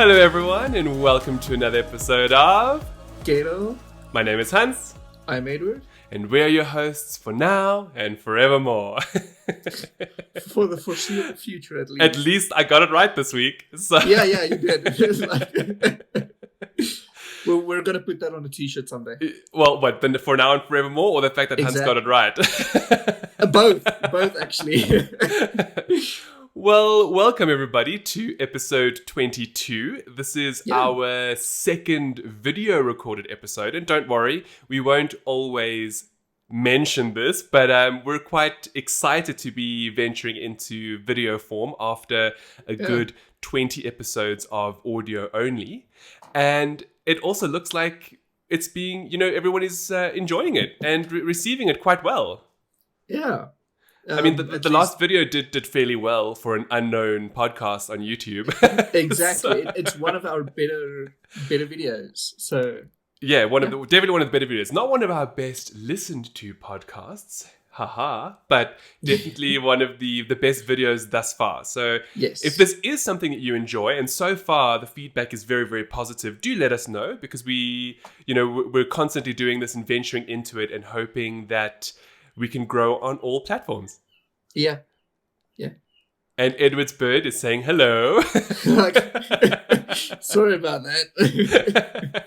Hello everyone and welcome to another episode of GETL. My name is Hans. I'm Edward. And we're your hosts for now and forevermore. For the foreseeable future, at least. At least I got it right this week. So. Yeah, you did. Well, we're going to put that on a t-shirt someday. Well, what, then for now and forevermore, or the fact that Hans got it right? Both actually. Well, welcome everybody to episode 22. This is our second video recorded episode. And don't worry, we won't always mention this, but we're quite excited to be venturing into video form after a good 20 episodes of audio only. And it also looks like it's being, everyone is enjoying it and receiving it quite well. Yeah. I mean, the last video did fairly well for an unknown podcast on YouTube. Exactly. It's one of our better videos. So yeah, definitely one of the better videos. Not one of our best listened to podcasts, haha, but definitely one of the best videos thus far. So yes, if this is something that you enjoy, and so far the feedback is very, very positive, do let us know, because we're constantly doing this and venturing into it and hoping that we can grow on all platforms. Yeah. And Edward's bird is saying hello. Sorry about that.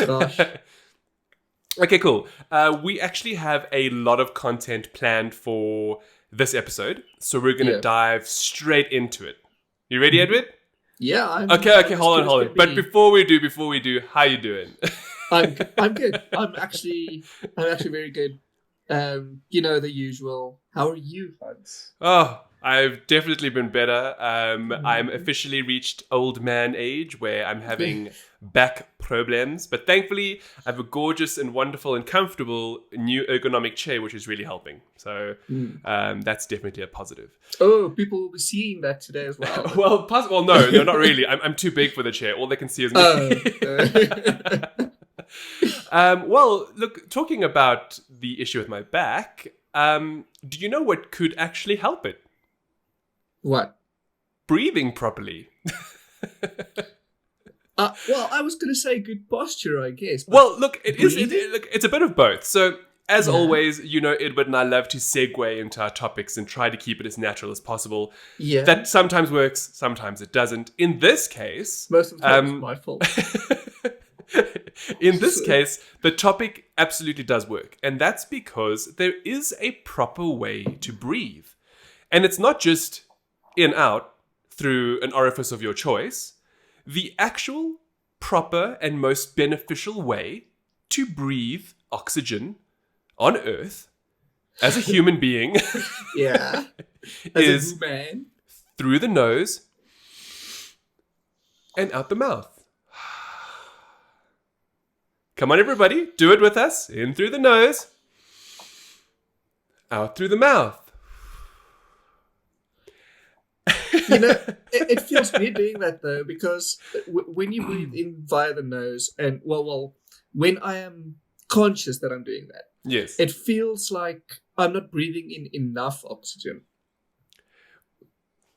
Gosh. Okay, cool. We actually have a lot of content planned for this episode, so we're going to dive straight into it. You ready, Edward? Yeah. Okay. Hold on. But before we do, how you doing? I'm good. I'm actually very good. The usual. How are you, Hans? Oh, I've definitely been better. I'm officially reached old man age where I'm having back problems. But thankfully, I have a gorgeous and wonderful and comfortable new ergonomic chair, which is really helping. So that's definitely a positive. Oh, people will be seeing that today as well. Well, no, not really. I'm too big for the chair. All they can see is me. Well, look, talking about the issue with my back, do you know what could actually help it? What? Breathing properly. Well, I was going to say good posture, I guess. Well, look, it's a bit of both. So, as always, Edward and I love to segue into our topics and try to keep it as natural as possible. Yeah. That sometimes works, sometimes it doesn't. In this case... Most of the time it's my fault. In this case, the topic absolutely does work. And that's because there is a proper way to breathe. And it's not just in, out, through an orifice of your choice. The actual proper and most beneficial way to breathe oxygen on Earth as a human being is through the nose and out the mouth. Come on, everybody, do it with us. In through the nose, out through the mouth. It feels weird doing that, though, because when you breathe in via the nose, and, when I am conscious that I'm doing that, yes, it feels like I'm not breathing in enough oxygen.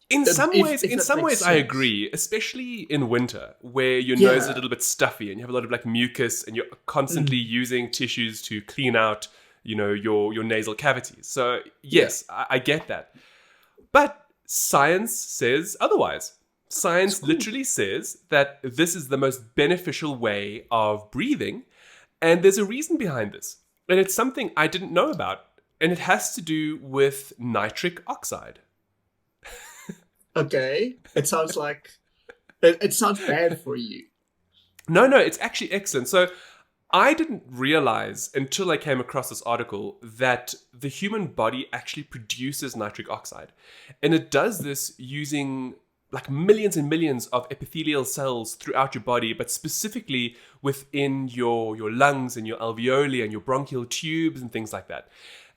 In some ways, I agree, especially in winter, where your nose is a little bit stuffy and you have a lot of mucus, and you're constantly using tissues to clean out, your nasal cavities. So yes, I get that, but science says otherwise. Science literally says that this is the most beneficial way of breathing, and there's a reason behind this, and it's something I didn't know about, and it has to do with nitric oxide. Okay, it sounds like it sounds bad for you. No, it's actually excellent. So I didn't realize until I came across this article that the human body actually produces nitric oxide, and it does this using millions and millions of epithelial cells throughout your body, but specifically within your lungs and your alveoli and your bronchial tubes and things like that.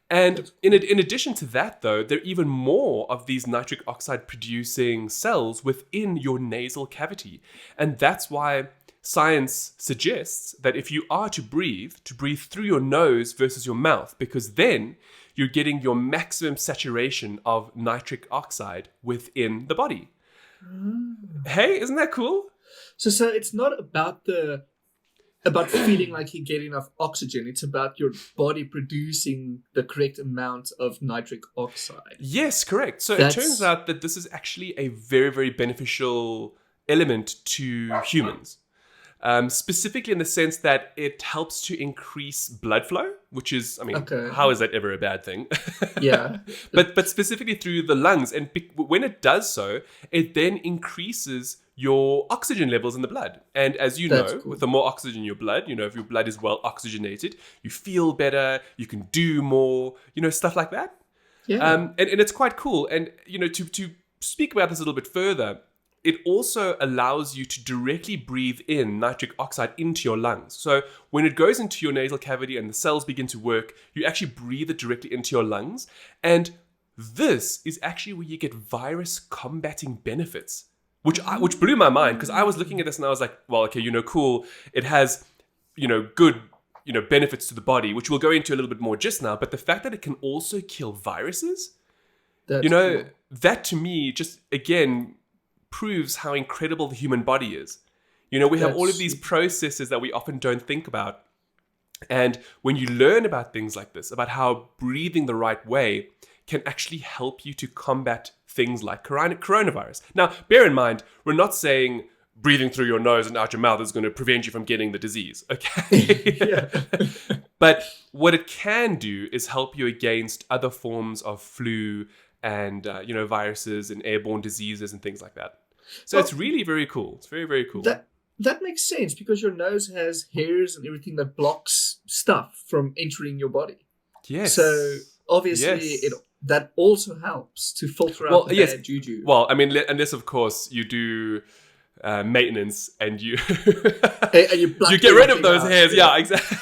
And in addition to that, though, there are even more of these nitric oxide producing cells within your nasal cavity. And that's why science suggests that if you are to breathe through your nose versus your mouth, because then you're getting your maximum saturation of nitric oxide within the body. Hey, isn't that cool? So it's not about feeling like you get enough oxygen. It's about your body producing the correct amount of nitric oxide. Yes, correct. So it turns out that this is actually a very, very beneficial element to humans. Specifically in the sense that it helps to increase blood flow, which is, I mean, how is that ever a bad thing? Yeah. but specifically through the lungs. And when it does so, it then increases your oxygen levels in the blood. And as you know, with the more oxygen in your blood, if your blood is well oxygenated, you feel better, you can do more, stuff like that. Yeah. And it's quite cool. And, to speak about this a little bit further, it also allows you to directly breathe in nitric oxide into your lungs. So when it goes into your nasal cavity and the cells begin to work, you actually breathe it directly into your lungs. And this is actually where you get virus combating benefits, which blew my mind, because I was looking at this and I was like, well, okay, cool. It has, good, benefits to the body, which we'll go into a little bit more just now. But the fact that it can also kill viruses, cool. That to me just, again, proves how incredible the human body is. We have all of these processes that we often don't think about. And when you learn about things like this, about how breathing the right way can actually help you to combat things like coronavirus. Now, bear in mind, we're not saying breathing through your nose and out your mouth is going to prevent you from getting the disease, okay? But what it can do is help you against other forms of flu and, viruses and airborne diseases and things like that. So it's really very cool. It's very, very cool. That makes sense, because your nose has hairs and everything that blocks stuff from entering your body. Yes. So obviously that also helps to filter out the bad juju. Well, I mean, unless of course you do maintenance and you you get rid of those hairs. Yeah, exactly.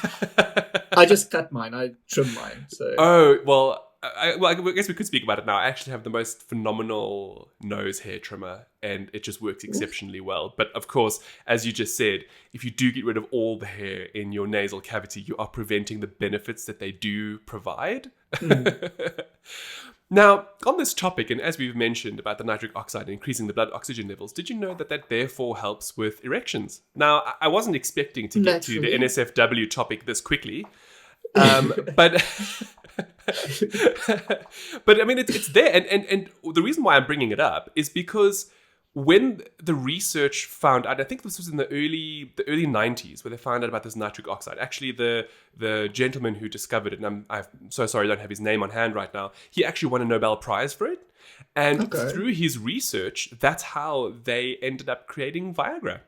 I just cut mine. I trim mine. So. Oh, well. I guess we could speak about it now. I actually have the most phenomenal nose hair trimmer, and it just works exceptionally well. But of course, as you just said, if you do get rid of all the hair in your nasal cavity, you are preventing the benefits that they do provide. Now, on this topic, and as we've mentioned about the nitric oxide increasing the blood oxygen levels, did you know that therefore helps with erections? Now, I wasn't expecting to get to the NSFW topic this quickly, but... but I mean, it's there. And the reason why I'm bringing it up is because when the research found out, I think this was in the early 90s, where they found out about this nitric oxide. Actually, the gentleman who discovered it, and I'm so sorry I don't have his name on hand right now, he actually won a Nobel Prize for it. And through his research, that's how they ended up creating Viagra.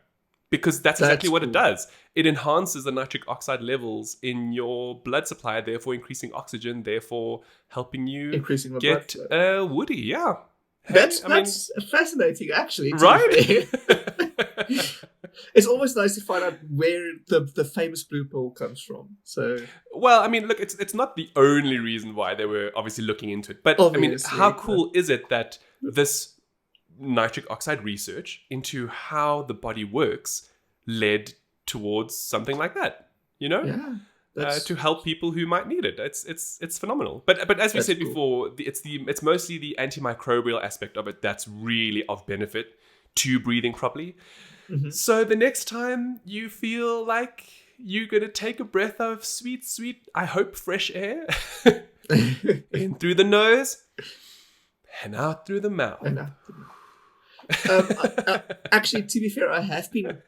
Because that's exactly what it does. It enhances the nitric oxide levels in your blood supply, therefore increasing oxygen, therefore helping you get woody. Yeah. Hey, that's fascinating, actually. Right? It's always nice to find out where the famous blue pill comes from. So, well, I mean, look, it's not the only reason why they were obviously looking into it. But obviously, I mean, how cool is it that this nitric oxide research into how the body works led towards something like that, to help people who might need it. It's phenomenal. But as we said before, it's mostly the antimicrobial aspect of it that's really of benefit to breathing properly. Mm-hmm. So the next time you feel like you're gonna take a breath of sweet, I hope, fresh air in through the nose and out through the mouth. Actually, to be fair, I have been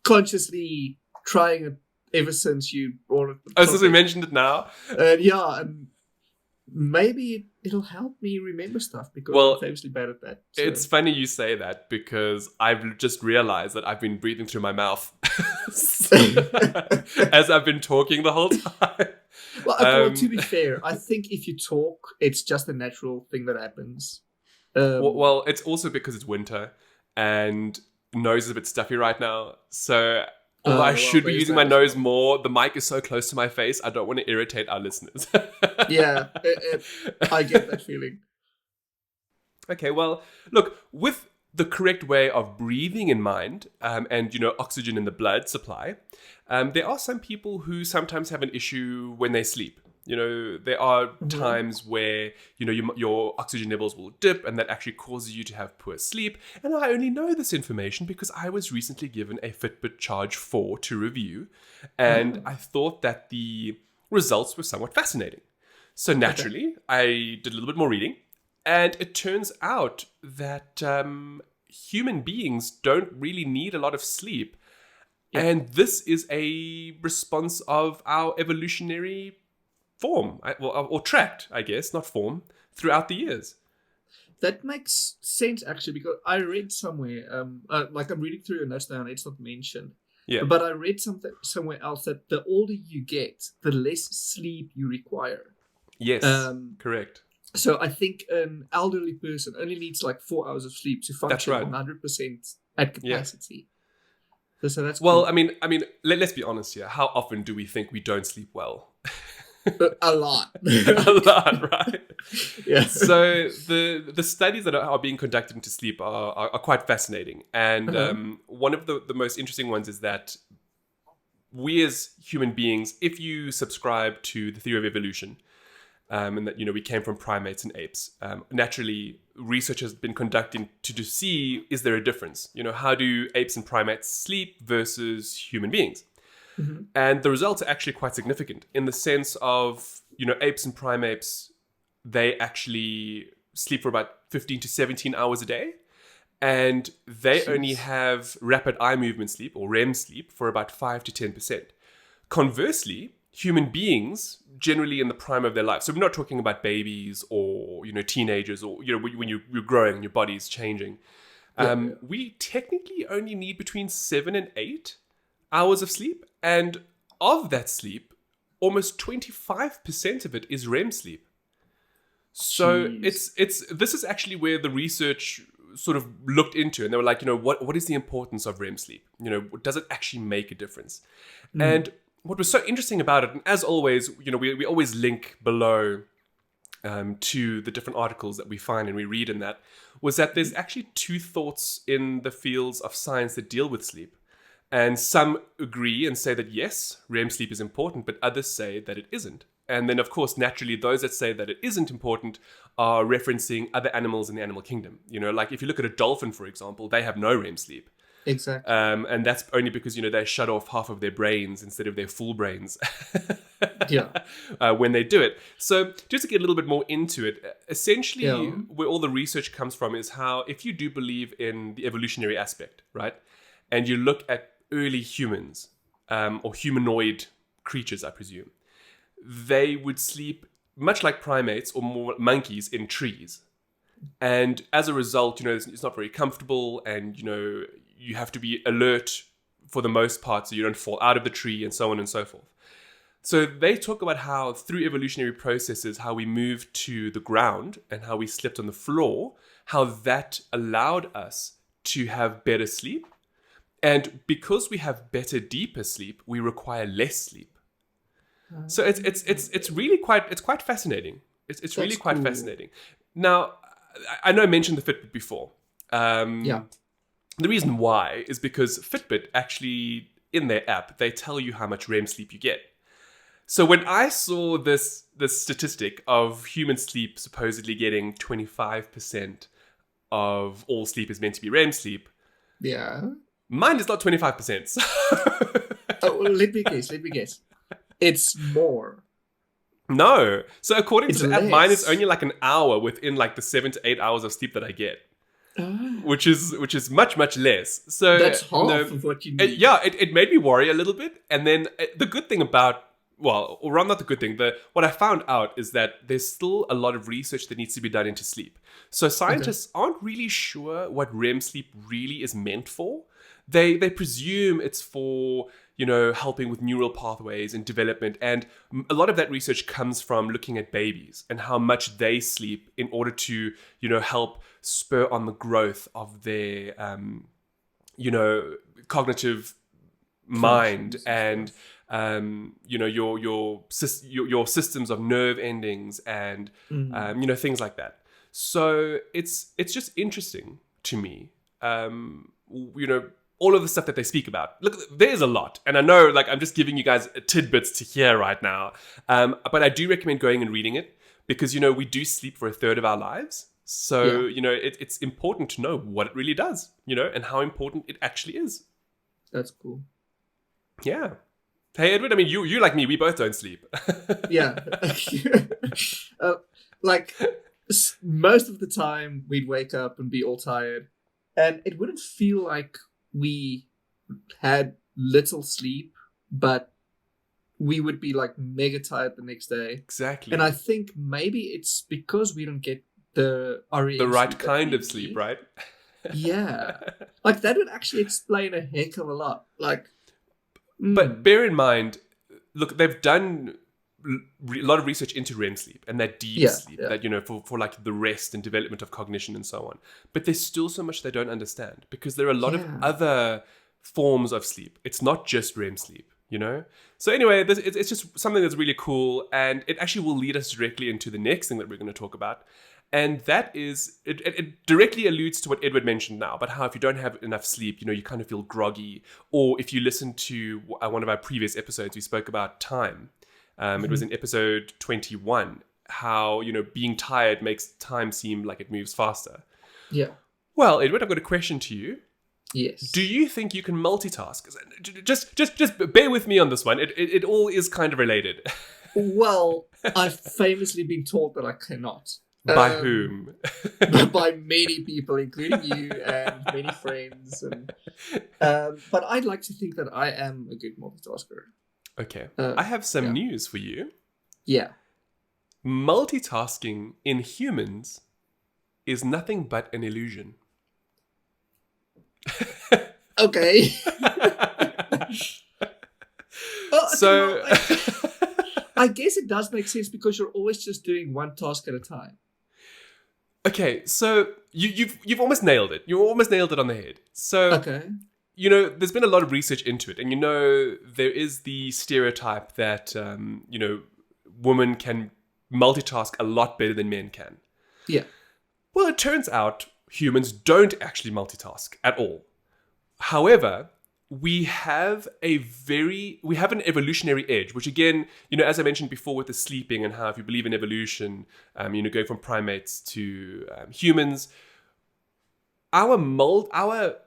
consciously trying it ever since you brought it. Oh, since we mentioned it now? And maybe it'll help me remember stuff, because I'm famously bad at that. So. It's funny you say that, because I've just realized that I've been breathing through my mouth as I've been talking the whole time. Well, to be fair, I think if you talk, it's just a natural thing that happens. Well, it's also because it's winter and nose is a bit stuffy right now. So I should be using my nose more. The mic is so close to my face. I don't want to irritate our listeners. Yeah, I get that feeling. Okay, well, look, with the correct way of breathing in mind, and oxygen in the blood supply, there are some people who sometimes have an issue when they sleep. There are times where, your oxygen levels will dip and that actually causes you to have poor sleep. And I only know this information because I was recently given a Fitbit Charge 4 to review. And I thought that the results were somewhat fascinating. So naturally, I did a little bit more reading. And it turns out that human beings don't really need a lot of sleep. Yeah. And this is a response of our evolutionary form, or tract, I guess, not form, throughout the years. That makes sense, actually, because I read somewhere, like I'm reading through your notes now and it's not mentioned. Yeah. But I read somewhere else that the older you get, the less sleep you require. Yes, correct. So I think an elderly person only needs like 4 hours of sleep to function 100% at capacity. Yeah. So that's well, cool. I mean, let's be honest here. How often do we think we don't sleep well? A lot. A lot, right? Yeah. So the studies that are being conducted into sleep are quite fascinating. And one of the most interesting ones is that we as human beings, if you subscribe to the theory of evolution, and that, we came from primates and apes, naturally, research has been conducting to see, is there a difference? How do apes and primates sleep versus human beings? Mm-hmm. And the results are actually quite significant in the sense of, apes and primates, they actually sleep for about 15 to 17 hours a day. And they only have rapid eye movement sleep, or REM sleep, for about 5 to 10%. Conversely, human beings, generally in the prime of their life, so we're not talking about babies or, teenagers, or, when you're growing and your body's changing. We technically only need between 7 and 8 hours of sleep. And of that sleep, almost 25% of it is REM sleep. So this is actually where the research sort of looked into, and they were like, what is the importance of REM sleep? Does it actually make a difference? And what was so interesting about it, and as always, we always link below to the different articles that we find and we read in that, was that there's actually two thoughts in the fields of science that deal with sleep. And some agree and say that yes, REM sleep is important, but others say that it isn't. And then, of course, naturally, those that say that it isn't important are referencing other animals in the animal kingdom. Like if you look at a dolphin, for example, they have no REM sleep. Exactly. And that's only because, they shut off half of their brains instead of their full brains when they do it. So just to get a little bit more into it, essentially where all the research comes from is how, if you do believe in the evolutionary aspect, right? And you look at early humans, or humanoid creatures, I presume, they would sleep much like primates or more monkeys in trees. And as a result, it's not very comfortable, and, you have to be alert for the most part so you don't fall out of the tree, and so on and so forth. So they talk about how through evolutionary processes, how we moved to the ground and how we slept on the floor, how that allowed us to have better sleep. And because we have better, deeper sleep, we require less sleep. So it's really quite fascinating. It's really quite cool. fascinating. Now, I know I mentioned the Fitbit before. The reason why is because Fitbit actually, in their app, they tell you how much REM sleep you get. So when I saw this statistic of human sleep supposedly getting 25% of all sleep is meant to be REM sleep. Yeah. Mine is not 25%. Well, let me guess. It's more. No. So according to the app, less. mine is only like an hour within like the 7 to 8 hours of sleep that I get. Which is much, much less. So that's half of what you need. It made me worry a little bit. And then the good thing about, well, or not the good thing, what I found out is that there's still a lot of research that needs to be done into sleep. So scientists aren't really sure what REM sleep really is meant for. They presume it's for, helping with neural pathways and development. And a lot of that research comes from looking at babies and how much they sleep in order to, help spur on the growth of their, cognitive mind and, your systems of nerve endings and, things like that. So it's just interesting to me, all of the stuff that they speak about. Look, there's a lot. And I know, like, I'm just giving you guys tidbits to hear right now. But I do recommend going and reading it because, you know, we do sleep for a third of our lives. So, you know, it's important to know what it really does, you know, and how important it actually is. That's cool. Yeah. Hey, Edward, I mean, you like me, we both don't sleep. Yeah. Like, most of the time, we'd wake up and be all tired. And it wouldn't feel like we had little sleep, but we would be like mega tired the next day. Exactly. And I think maybe it's because we don't get the REM the right sleep kind of sleep, right? Yeah. Like, that would actually explain a heck of a lot. Like, But bear in mind, look, they've done a lot of research into REM sleep and that deep sleep, that, you know, for like the rest and development of cognition and so on. But there's still so much they don't understand because there are a lot of other forms of sleep. It's not just REM sleep, you know? So anyway, it's just something that's really cool, and it actually will lead us directly into the next thing that we're going to talk about. And that is, it directly alludes to what Edward mentioned now, about how if you don't have enough sleep, you know, you kind of feel groggy. Or if you listen to one of our previous episodes, we spoke about time. It was in episode 21, how, you know, being tired makes time seem like it moves faster. Yeah. Well, Edward, I've got a question to you. Yes. Do you think you can multitask? Just bear with me on this one. It all is kind of related. Well, I've famously been told that I cannot. By whom? By many people, including you and many friends. And, but I'd like to think that I am a good multitasker. Okay. I have some news for you. Yeah. Multitasking in humans is nothing but an illusion. Okay. So... I guess it does make sense because you're always just doing one task at a time. Okay, so you've almost nailed it. You almost nailed it on the head. So, okay. You know, there's been a lot of research into it. And, you know, there is the stereotype that, you know, women can multitask a lot better than men can. Yeah. Well, it turns out humans don't actually multitask at all. However, we have an evolutionary edge, which again, you know, as I mentioned before with the sleeping and how if you believe in evolution, you know, going from primates to humans, our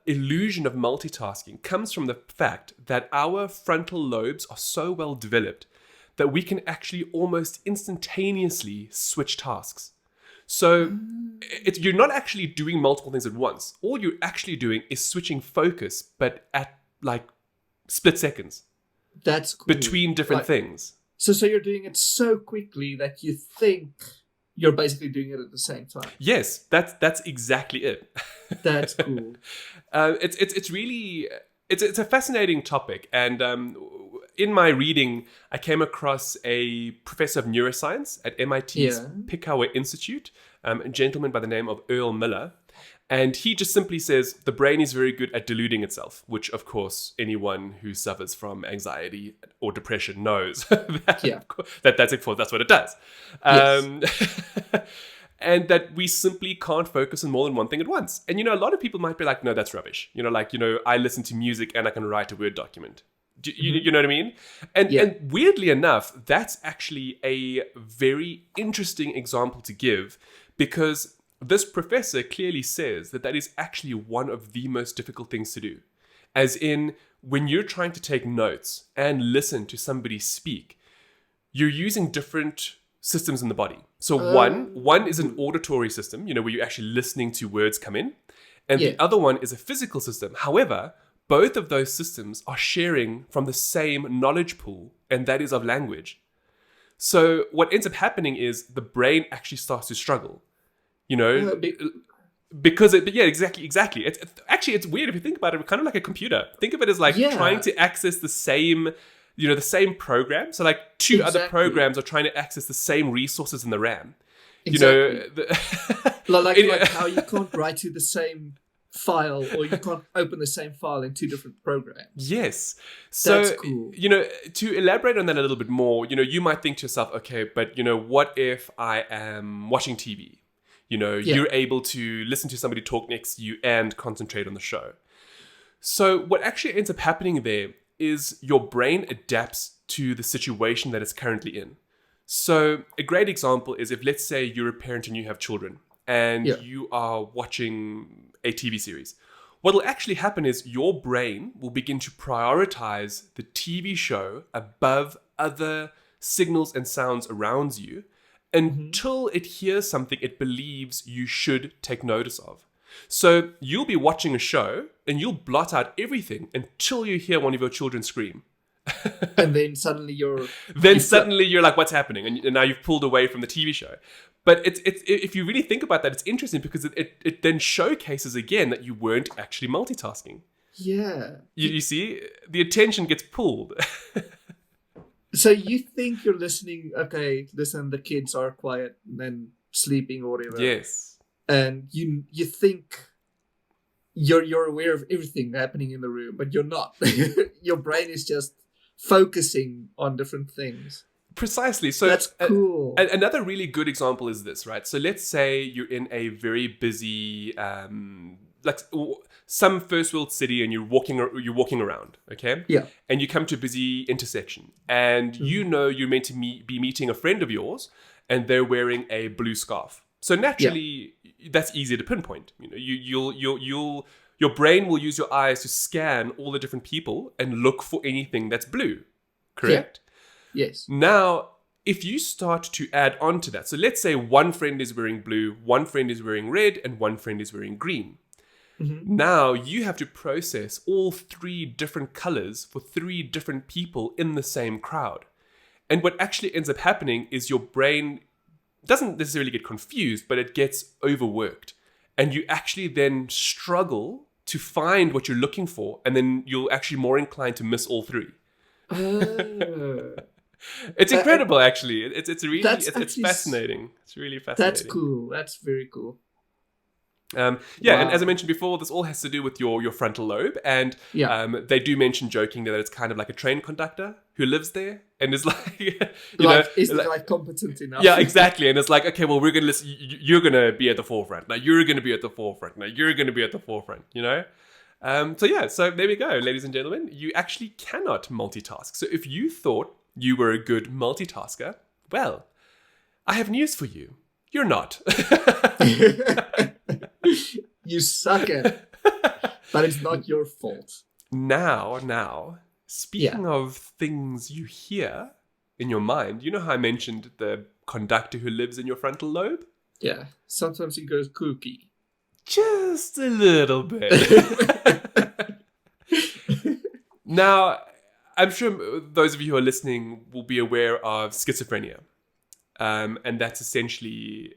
illusion of multitasking comes from the fact that our frontal lobes are so well developed that we can actually almost instantaneously switch tasks. So you're not actually doing multiple things at once. All you're actually doing is switching focus, but at like split seconds. That's cool. Between different things. So you're doing it so quickly that you think you're basically doing it at the same time. Yes, that's exactly it. That's cool. It's really a fascinating topic, and in my reading, I came across a professor of neuroscience at MIT's Picower Institute, a gentleman by the name of Earl Miller. And he just simply says the brain is very good at deluding itself, which, of course, anyone who suffers from anxiety or depression knows that's what it does. Yes. And that we simply can't focus on more than one thing at once. And, you know, a lot of people might be like, no, that's rubbish. You know, like, you know, I listen to music and I can write a Word document. You know what I mean? And weirdly enough, that's actually a very interesting example to give, because this professor clearly says that is actually one of the most difficult things to do. As in, when you're trying to take notes and listen to somebody speak, you're using different systems in the body. So one is an auditory system, you know, where you're actually listening to words come in. And the other one is a physical system. However, both of those systems are sharing from the same knowledge pool, and that is of language. So what ends up happening is the brain actually starts to struggle. You know, because exactly. It's weird if you think about it. It's kind of like a computer. Think of it as like trying to access the same, you know, the same program. So like two other programs are trying to access the same resources in the RAM. Exactly. You know, like how you can't write to the same file, or you can't open the same file in two different programs. Yes. So, that's cool. You know, to elaborate on that a little bit more, you know, you might think to yourself, okay, but you know, what if I am watching TV? You know, you're able to listen to somebody talk next to you and concentrate on the show. So what actually ends up happening there is your brain adapts to the situation that it's currently in. So a great example is if, let's say, you're a parent and you have children and you are watching a TV series. What will actually happen is your brain will begin to prioritize the TV show above other signals and sounds around you until it hears something it believes you should take notice of. So you'll be watching a show and you'll blot out everything until you hear one of your children scream. And then suddenly you're like, what's happening? And now you've pulled away from the TV show. But it's if you really think about that, it's interesting because it then showcases again that you weren't actually multitasking. Yeah. You see, the attention gets pulled. So you think you're listening, okay, listen, the kids are quiet and sleeping or whatever. Yes. And you think you're aware of everything happening in the room, but you're not. Your brain is just focusing on different things. Precisely. So that's cool. Another really good example is this, right? So let's say you're in a very busy, like some first world city, and you're walking around, okay? Yeah. And you come to a busy intersection, and you know you're meant to be meeting a friend of yours, and they're wearing a blue scarf. So naturally, that's easy to pinpoint. You know, your brain will use your eyes to scan all the different people and look for anything that's blue. Correct? Yeah. Yes. Now, if you start to add on to that, so let's say one friend is wearing blue, one friend is wearing red, and one friend is wearing green. Now you have to process all three different colors for three different people in the same crowd. And what actually ends up happening is your brain doesn't necessarily get confused, but it gets overworked. And you actually then struggle to find what you're looking for, and then you're actually more inclined to miss all three. It's incredible, actually. It's fascinating. It's really fascinating. That's cool. That's very cool. And as I mentioned before, this all has to do with your frontal lobe, and they do mention jokingly that it's kind of like a train conductor who lives there and is like, is like competent enough? Yeah, exactly. And it's like, okay, well, we're gonna listen. You're gonna be at the forefront. Now you're gonna be at the forefront. Now you're gonna be at the forefront. You know. So there we go, ladies and gentlemen. You actually cannot multitask. So if you thought you were a good multitasker, well, I have news for you. You're not. You suck at it. But it's not your fault. Now, speaking of things you hear in your mind, you know how I mentioned the conductor who lives in your frontal lobe? Yeah. Sometimes he goes kooky. Just a little bit. Now, I'm sure those of you who are listening will be aware of schizophrenia. And that's essentially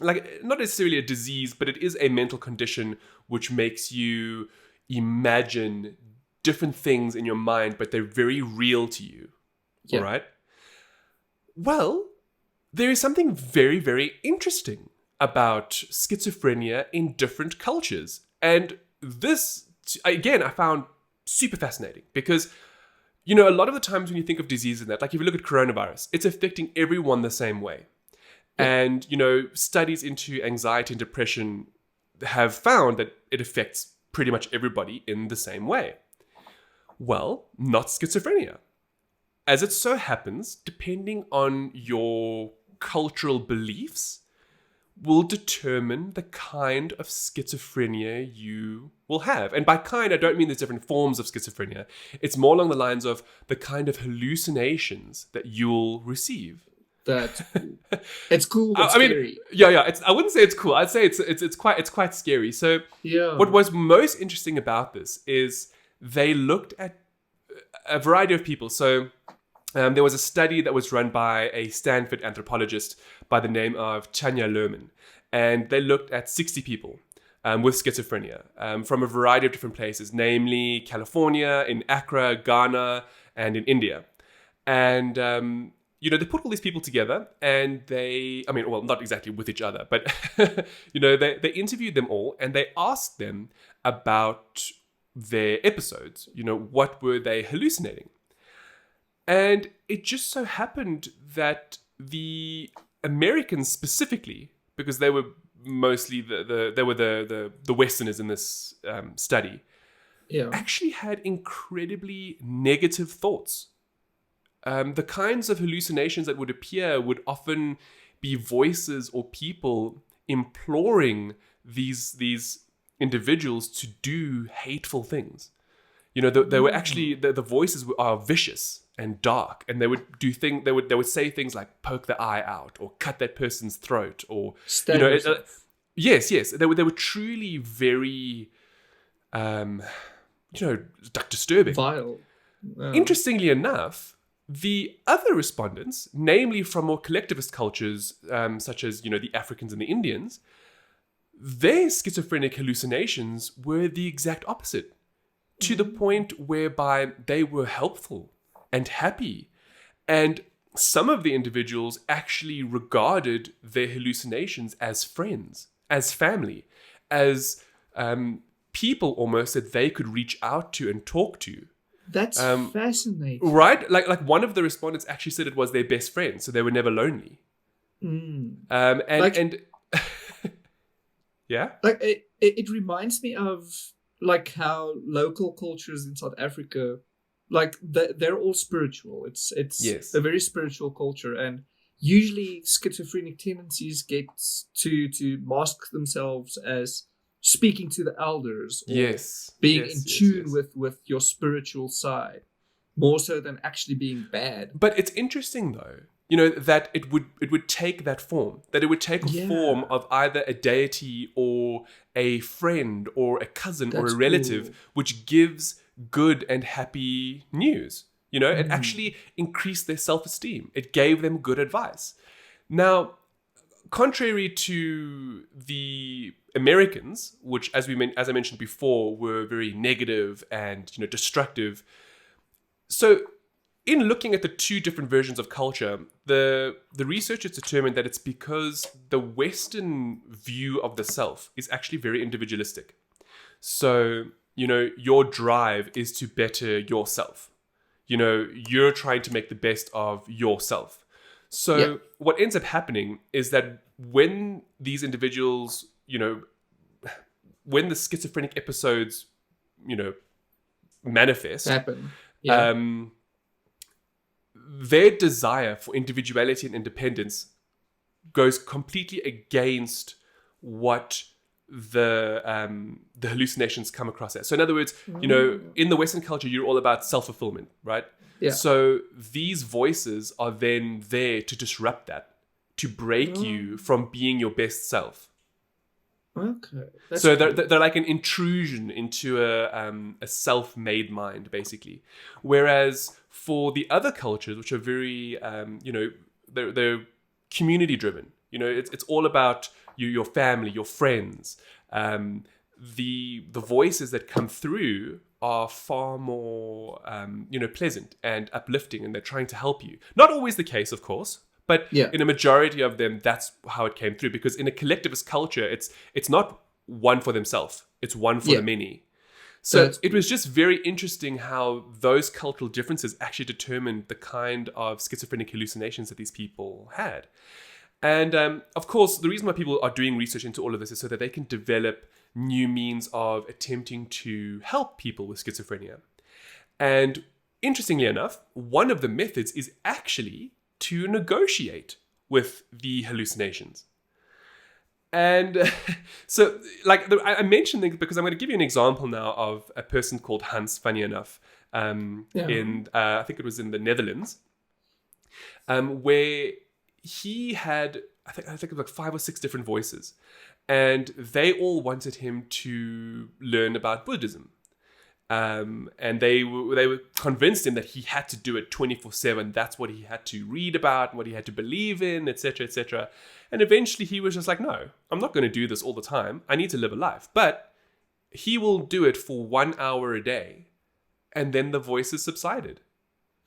not necessarily a disease, but it is a mental condition which makes you imagine different things in your mind, but they're very real to you. Yeah. All right? Well, there is something very, very interesting about schizophrenia in different cultures. And this, again, I found super fascinating because, a lot of the times when you think of diseases and that, like if you look at coronavirus, it's affecting everyone the same way. And, studies into anxiety and depression have found that it affects pretty much everybody in the same way. Well, not schizophrenia. As it so happens, depending on your cultural beliefs, will determine the kind of schizophrenia you will have. And by kind, I don't mean there's different forms of schizophrenia. It's more along the lines of the kind of hallucinations that you'll receive. That's cool. It's cool, but scary. I wouldn't say it's cool. I'd say it's quite scary. So what was most interesting about this is they looked at a variety of people. So there was a study that was run by a Stanford anthropologist by the name of Tanya Lerman. And they looked at 60 people with schizophrenia from a variety of different places, namely California, in Accra, Ghana, and in India. And they put all these people together and not exactly with each other, but, they interviewed them all and they asked them about their episodes. What were they hallucinating? And it just so happened that the Americans specifically, because they were mostly the Westerners in this study, Yeah. actually had incredibly negative thoughts. The kinds of hallucinations that would appear would often be voices or people imploring these individuals to do hateful things. You know, they were actually the voices are vicious and dark, and they would do things. They would say things like poke the eye out, or cut that person's throat, or Stab yourself. yes, they were truly very, like disturbing. Vile. Interestingly enough, the other respondents, namely from more collectivist cultures, such as the Africans and the Indians, their schizophrenic hallucinations were the exact opposite, to the point whereby they were helpful and happy. And some of the individuals actually regarded their hallucinations as friends, as family, as people almost that they could reach out to and talk to. That's fascinating. Right? Like one of the respondents actually said it was their best friend, so they were never lonely. And yeah? Like it reminds me of like how local cultures in South Africa, like they're all spiritual. It's Yes. a very spiritual culture, and usually schizophrenic tendencies get to mask themselves as speaking to the elders, or being in tune with your spiritual side, more so than actually being bad. But it's interesting though, that it would take that form, that it would take a form of either a deity or a friend or a cousin or a relative, which gives good and happy news. It actually increased their self-esteem. It gave them good advice. Now, contrary to the Americans, which, as I mentioned before, were very negative and destructive. So, in looking at the two different versions of culture, the researchers determined that it's because the Western view of the self is actually very individualistic. So, your drive is to better yourself. You're trying to make the best of yourself. So what ends up happening is that when these individuals, when the schizophrenic episodes, manifest, happen. Their desire for individuality and independence goes completely against what the hallucinations come across as. So in other words, in the Western culture, you're all about self-fulfillment, right? Yeah. So these voices are then there to disrupt that, to break you from being your best self. Okay. So they're like an intrusion into a self-made mind, basically. Whereas for the other cultures, which are very, they're community-driven. It's all about your family, your friends. The voices that come through are far more, pleasant and uplifting, and they're trying to help you. Not always the case, of course. But in a majority of them, that's how it came through. Because in a collectivist culture, it's not one for themselves. It's one for the many. So it was just very interesting how those cultural differences actually determined the kind of schizophrenic hallucinations that these people had. And of course, the reason why people are doing research into all of this is so that they can develop new means of attempting to help people with schizophrenia. And interestingly enough, one of the methods is actually to negotiate with the hallucinations. And so, I mentioned this because I'm going to give you an example now of a person called Hans, funny enough, in, I think it was in the Netherlands, where he had, I think it was like 5 or 6 different voices, and they all wanted him to learn about Buddhism. And they were convinced him that he had to do it 24/7. That's what he had to read about, what he had to believe in, etc., etc. And eventually he was just like, no, I'm not going to do this all the time. I need to live a life. But he will do it for 1 hour a day. And then the voices subsided.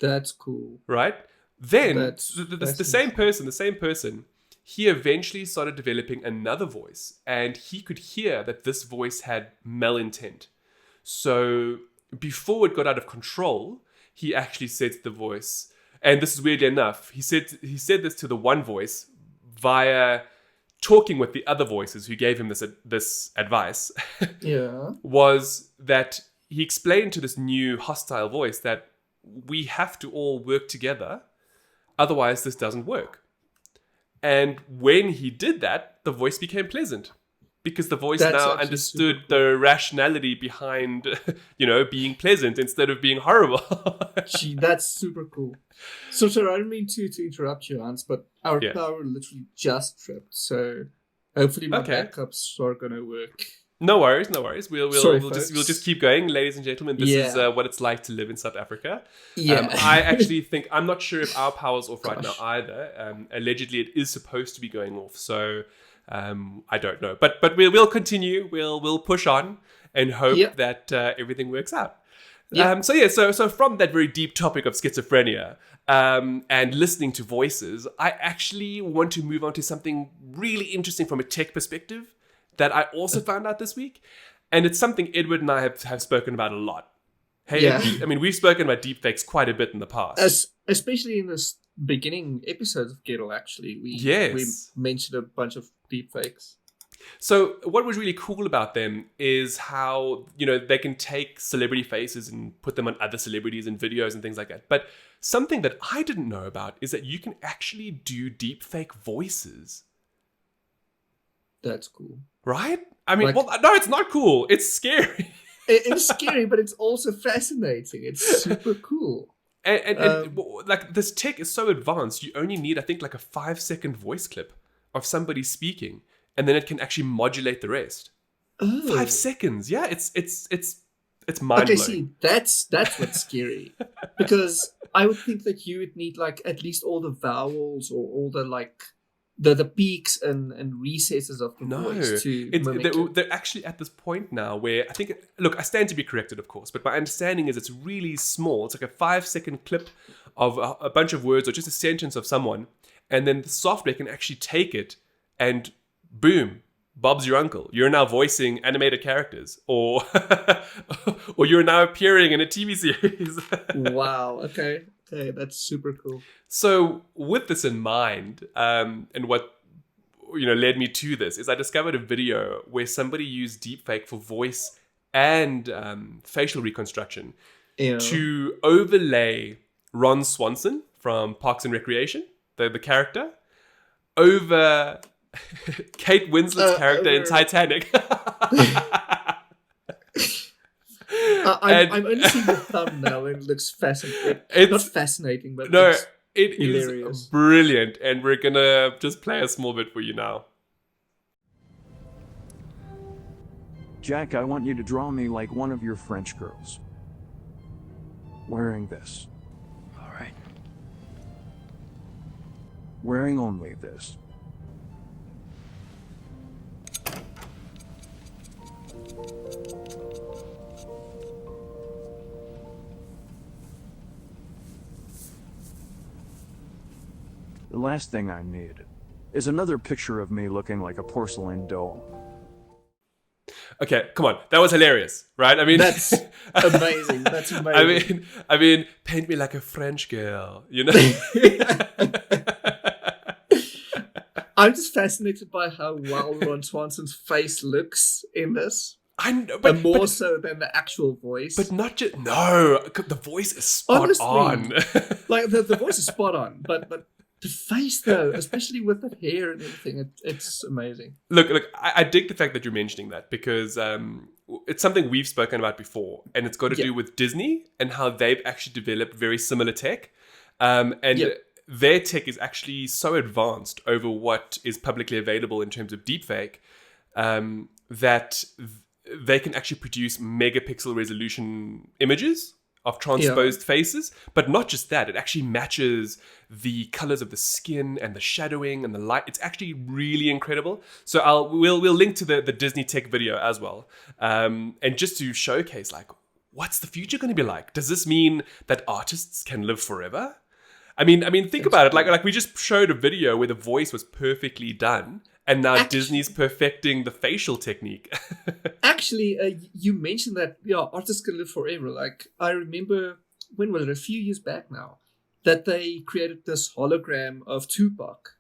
That's cool. Right? Then the same person, he eventually started developing another voice. And he could hear that this voice had malintent. So before it got out of control, he actually said to the voice, and this is weirdly enough, he said this to the one voice via talking with the other voices who gave him this advice. Yeah. Was that he explained to this new hostile voice that we have to all work together, otherwise this doesn't work. And when he did that, the voice became pleasant. Because the voice That's now actually understood super cool. the rationality behind, being pleasant instead of being horrible. Gee, that's super cool. So I don't mean to interrupt you, Hans, but our Yeah. power literally just tripped. So hopefully my Okay. backups are gonna work. No worries. We'll Sorry, we'll folks. just keep going, ladies and gentlemen. This is Yeah. what it's like to live in South Africa. Yeah. I actually think I'm not sure if our power's off right now Gosh. either. Allegedly, it is supposed to be going off, so I don't know. But we'll continue. We'll push on and hope Yeah. that everything works out. Yeah. So from that very deep topic of schizophrenia and listening to voices, I actually want to move on to something really interesting from a tech perspective that I also found out this week. And it's something Edward and I have spoken about a lot. Hey, Yeah. I mean, we've spoken about deepfakes quite a bit in the past. Especially in this beginning episodes of GETL, actually, we mentioned a bunch of deepfakes. So what was really cool about them is how, they can take celebrity faces and put them on other celebrities and videos and things like that. But something that I didn't know about is that you can actually do deepfake voices. That's cool. Right? I mean, Like- no, it's not cool. It's scary. It's scary, but it's also fascinating. It's super cool. And like this tech is so advanced, you only need, I think, like a 5-second voice clip of somebody speaking, and then it can actually modulate the rest. Oh. 5 seconds, yeah, it's mind blowing. Okay, see, that's what's scary, because I would think that you would need like at least all the vowels or all the like the peaks and recesses of the voice to mimic it. They're actually at this point now where I think, look, I stand to be corrected, of course, but my understanding is it's really small. It's like a 5-second clip of a bunch of words or just a sentence of someone, and then the software can actually take it and boom, Bob's your uncle. You're now voicing animated characters, or or you're now appearing in a TV series. Wow. Okay, that's super cool. So with this in mind, and what led me to this is I discovered a video where somebody used deepfake for voice and facial reconstruction to overlay Ron Swanson from Parks and Recreation, the character, over Kate Winslet's character in Titanic. I'm only seeing the thumbnail and it looks fascinating. Not fascinating, but no, it's it hilarious. is brilliant, and we're gonna just play a small bit for you now. Jack, I want you to draw me like one of your French girls. Wearing this. All right. Wearing only this. The last thing I need is another picture of me looking like a porcelain doll. Okay, come on, that was hilarious, right? I mean, That's amazing. That's amazing. I mean, paint me like a French girl, I'm just fascinated by how well Ron Swanson's face looks in this. I know, But more so than the actual voice. But not just the voice is spot Honestly, on. Like the voice is spot on, but the face though, especially with that hair and everything, it's amazing. Look, I dig the fact that you're mentioning that because it's something we've spoken about before, and it's got to do with Disney and how they've actually developed very similar tech, and their tech is actually so advanced over what is publicly available in terms of deepfake that they can actually produce megapixel resolution images of transposed faces. But not just that, it actually matches the colors of the skin and the shadowing and the light. It's actually really incredible. So we'll link to the Disney tech video as well. And just to showcase, like, what's the future going to be like? Does this mean that artists can live forever? I mean, think about it. Like we just showed a video where the voice was perfectly done, and now Disney's perfecting the facial technique. Actually, you mentioned that artists can live forever. Like I remember, when was it? A few years back now, that they created this hologram of Tupac,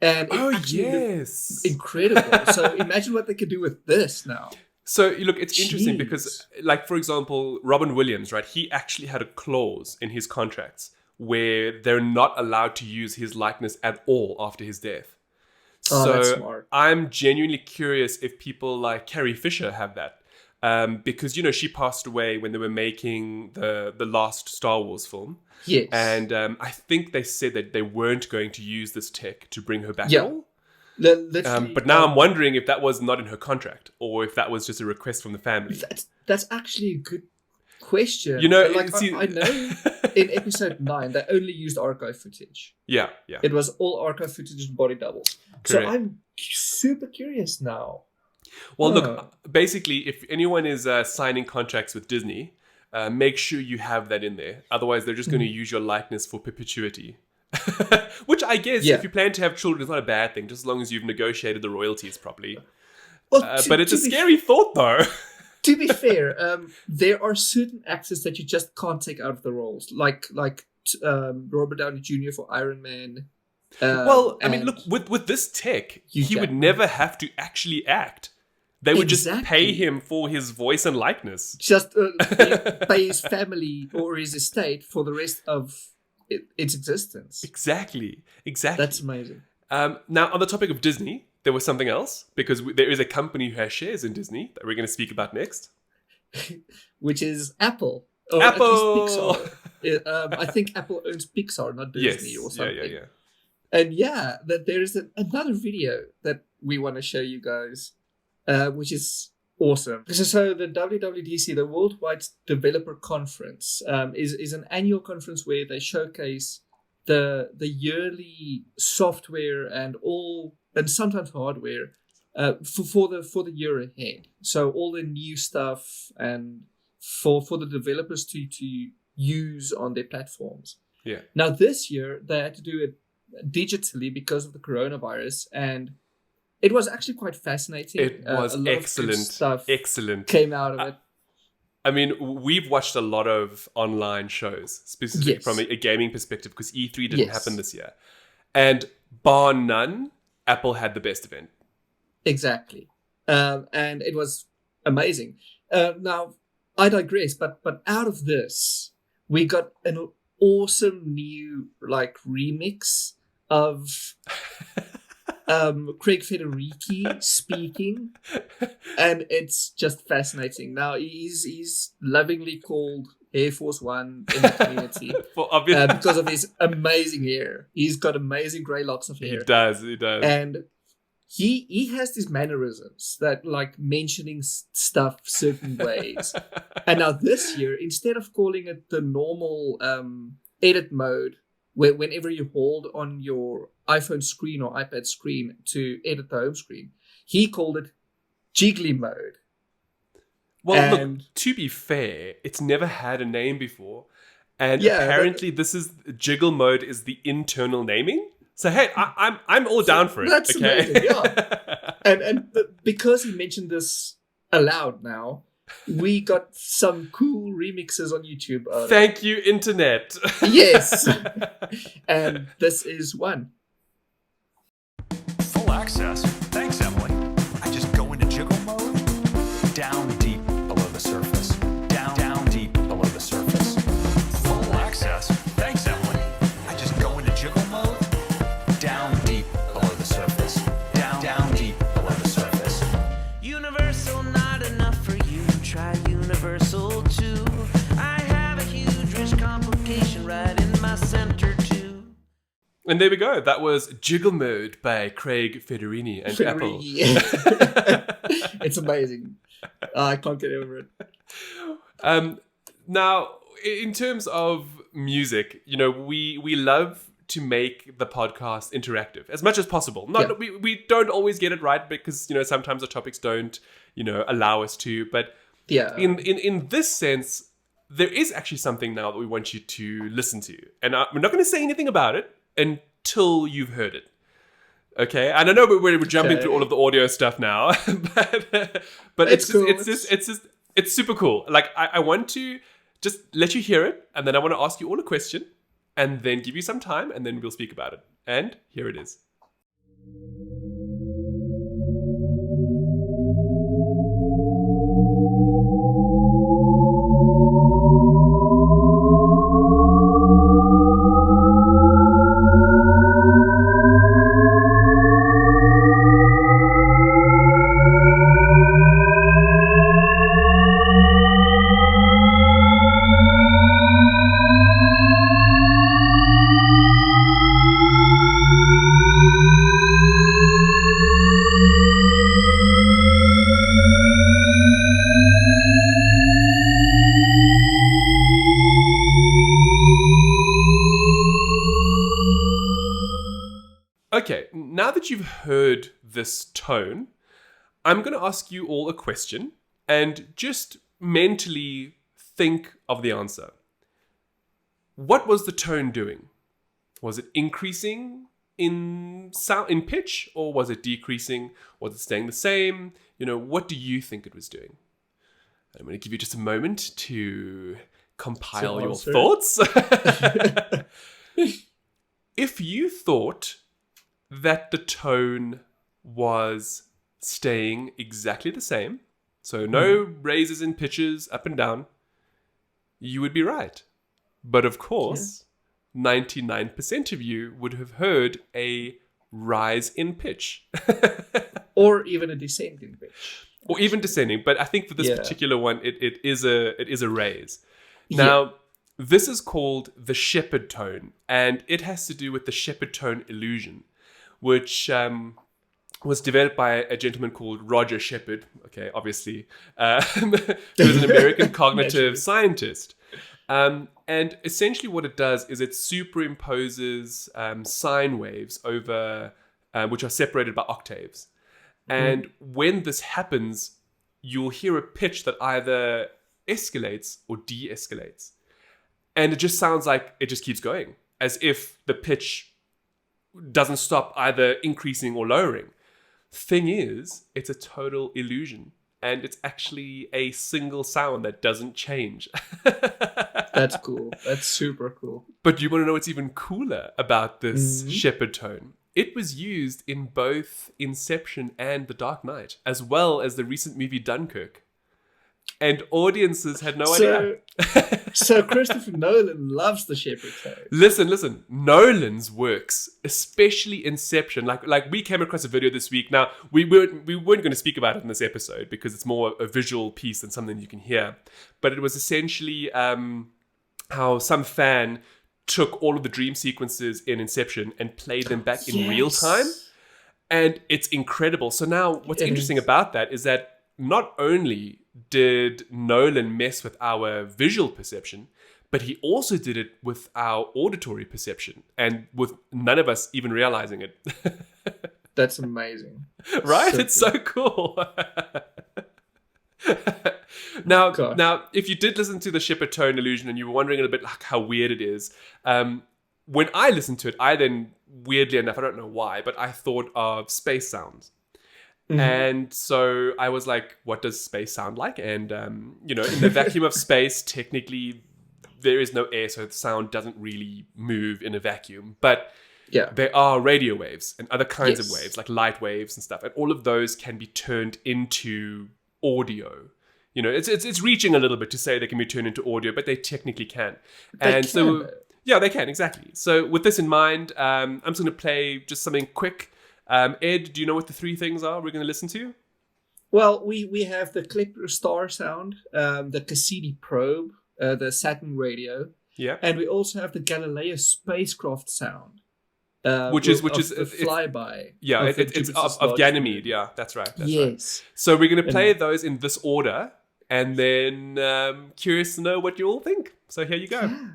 and it actually looked incredible. So imagine what they could do with this now. So look, it's interesting Jeez. because, like, for example, Robin Williams, right? He actually had a clause in his contracts where they're not allowed to use his likeness at all after his death. Oh, So that's smart. I'm genuinely curious if people like Carrie Fisher have that. Because, you know, she passed away when they were making the last Star Wars film. Yes. And I think they said that they weren't going to use this tech to bring her back Yeah. at all. Literally, But now I'm wondering if that was not in her contract or if that was just a request from the family. that's actually a good question. You know, like see- I know in episode 9 they only used archive footage. Yeah. It was all archive footage and body doubles. Correct. So I'm super curious now. Well, Huh. look, basically, if anyone is signing contracts with Disney, make sure you have that in there. Otherwise, they're just going to use your likeness for perpetuity. Which I guess, Yeah. if you plan to have children, is not a bad thing, just as long as you've negotiated the royalties properly. Well, But it's a scary thought, though. To be fair, there are certain actors that you just can't take out of the roles, like Robert Downey Jr. for Iron Man. Well, I mean, and- look, with this tech, Hugh he would Jackman. never have to actually act. They would just Exactly. pay him for his voice and likeness. just pay his family or his estate for the rest of its existence. Exactly. That's amazing. Now, on the topic of Disney, there was something else, because there is a company who has shares in Disney that we're going to speak about next. Which is Apple. Or Apple! At least Pixar. I think Apple owns Pixar, not Disney or something. Yeah. And yeah, that there is another video that we want to show you guys, which is awesome. So the WWDC, the Worldwide Developer Conference, is an annual conference where they showcase the yearly software and sometimes hardware for the year ahead. So all the new stuff and for the developers to use on their platforms. Yeah. Now this year they had to do it digitally because of the coronavirus, and it was actually quite fascinating. It was a lot excellent. of good stuff Excellent. came out of it. I mean, we've watched a lot of online shows, specifically Yes. from a gaming perspective, because E3 didn't Yes. happen this year. And bar none, Apple had the best event. Exactly. And it was amazing. Now, I digress, but out of this, we got an awesome new remix of Craig Federighi speaking, and it's just fascinating. Now he's lovingly called Air Force One in the community For obvious, because of his amazing hair. He's got amazing grey locks of hair. he does. And he has these mannerisms that mentioning stuff certain ways. And now this year, instead of calling it the normal edit mode, where whenever you hold on your iPhone screen or iPad screen to edit the home screen, he called it jiggly mode. Well, And- look, to be fair, it's never had a name before. And Yeah, apparently Jiggle Mode is the internal naming. So hey, I'm all down for it. That's okay? amazing, yeah. And because he mentioned this aloud now, we got some cool remixes on YouTube. Thank you, Internet. Yes. And this is one. Full access. Thanks, Emily. I just go into jiggle mode, down deep below the surface. Down deep below the surface. Full access. Thanks, Emily. I just go into jiggle mode, down deep below the surface. Down deep below the surface. Universal, not enough for you. Try universal too. I have a huge rich complication right in my center too. And there we go. That was Jiggle Mode by Craig Federighi and Apple. It's amazing. I can't get over it. Now, in terms of music, we love to make the podcast interactive as much as possible. We don't always get it right because sometimes the topics don't allow us to. But Yeah. in this sense, there is actually something now that we want you to listen to, and we're not going to say anything about it until you've heard it. Okay, and I know we're jumping Okay. through all of the audio stuff now, but It's cool. it's super cool. I want to just let you hear it, and then I want to ask you all a question, and then give you some time, and then we'll speak about it. And here it is. that you've heard this tone, I'm going to ask you all a question and just mentally think of the answer. What was the tone doing? Was it increasing in sound, in pitch, or was it decreasing? Was it staying the same? What do you think it was doing? I'm going to give you just a moment to compile your thoughts. If you thought that the tone was staying exactly the same, so no raises in pitches up and down, you would be right. But of course, 99% of you would have heard a rise in pitch. Or even a descent in pitch. Or even descending. But I think for this particular one, it is a raise. Now, this is called the Shepard tone. And it has to do with the Shepard tone illusion, which was developed by a gentleman called Roger Shepard. Okay, obviously. He was an American cognitive scientist. And essentially what it does is it superimposes sine waves over, which are separated by octaves. And when this happens, you'll hear a pitch that either escalates or de-escalates. And it just sounds like it just keeps going, as if the pitch doesn't stop either increasing or lowering. Thing is, it's a total illusion. And it's actually a single sound that doesn't change. That's cool. That's super cool. But you want to know what's even cooler about this Shepard tone? It was used in both Inception and The Dark Knight, as well as the recent movie Dunkirk. And audiences had no idea. So Christopher Nolan loves the Shepard tone. Listen. Nolan's works, especially Inception. Like we came across a video this week. Now, we weren't going to speak about it in this episode because it's more a visual piece than something you can hear. But it was essentially how some fan took all of the dream sequences in Inception and played them back in real time. And it's incredible. So now what's interesting about that is that not only did Nolan mess with our visual perception, but he also did it with our auditory perception and with none of us even realizing it. That's amazing. Right? It's so cool. Now, if you did listen to the Shepard tone illusion and you were wondering a little bit like how weird it is, when I listened to it, I then, weirdly enough, I don't know why, but I thought of space sounds. And so I was like, what does space sound like? And, in the vacuum of space, technically, there is no air, so the sound doesn't really move in a vacuum. But there are radio waves and other kinds of waves, like light waves and stuff. And all of those can be turned into audio. It's reaching a little bit to say they can be turned into audio, but they technically can. They can, exactly. So with this in mind, I'm just going to play just something quick. Ed, do you know what the three things are we're going to listen to? Well, we have the Kepler star sound, the Cassini probe, the Saturn radio, and we also have the Galileo spacecraft sound, which is a flyby. Yeah, it's of Ganymede. Yeah, that's right. That's yes. Right. So we're going to play those in this order, and then curious to know what you all think. So here you go. Yeah.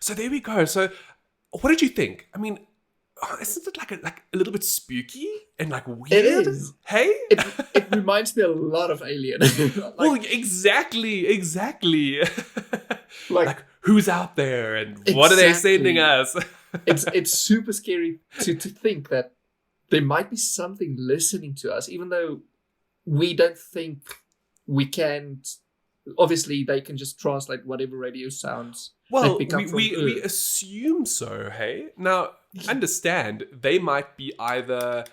So there we go. So what did you think? I mean, isn't it like a little bit spooky and like weird? It is. Hey? It reminds me a lot of Alien. Well, exactly. like who's out there and what are they sending us? It's super scary to think that there might be something listening to us, even though we don't think we can. Obviously, they can just translate whatever radio sounds. Well, we assume so, hey? Now, understand, they might be either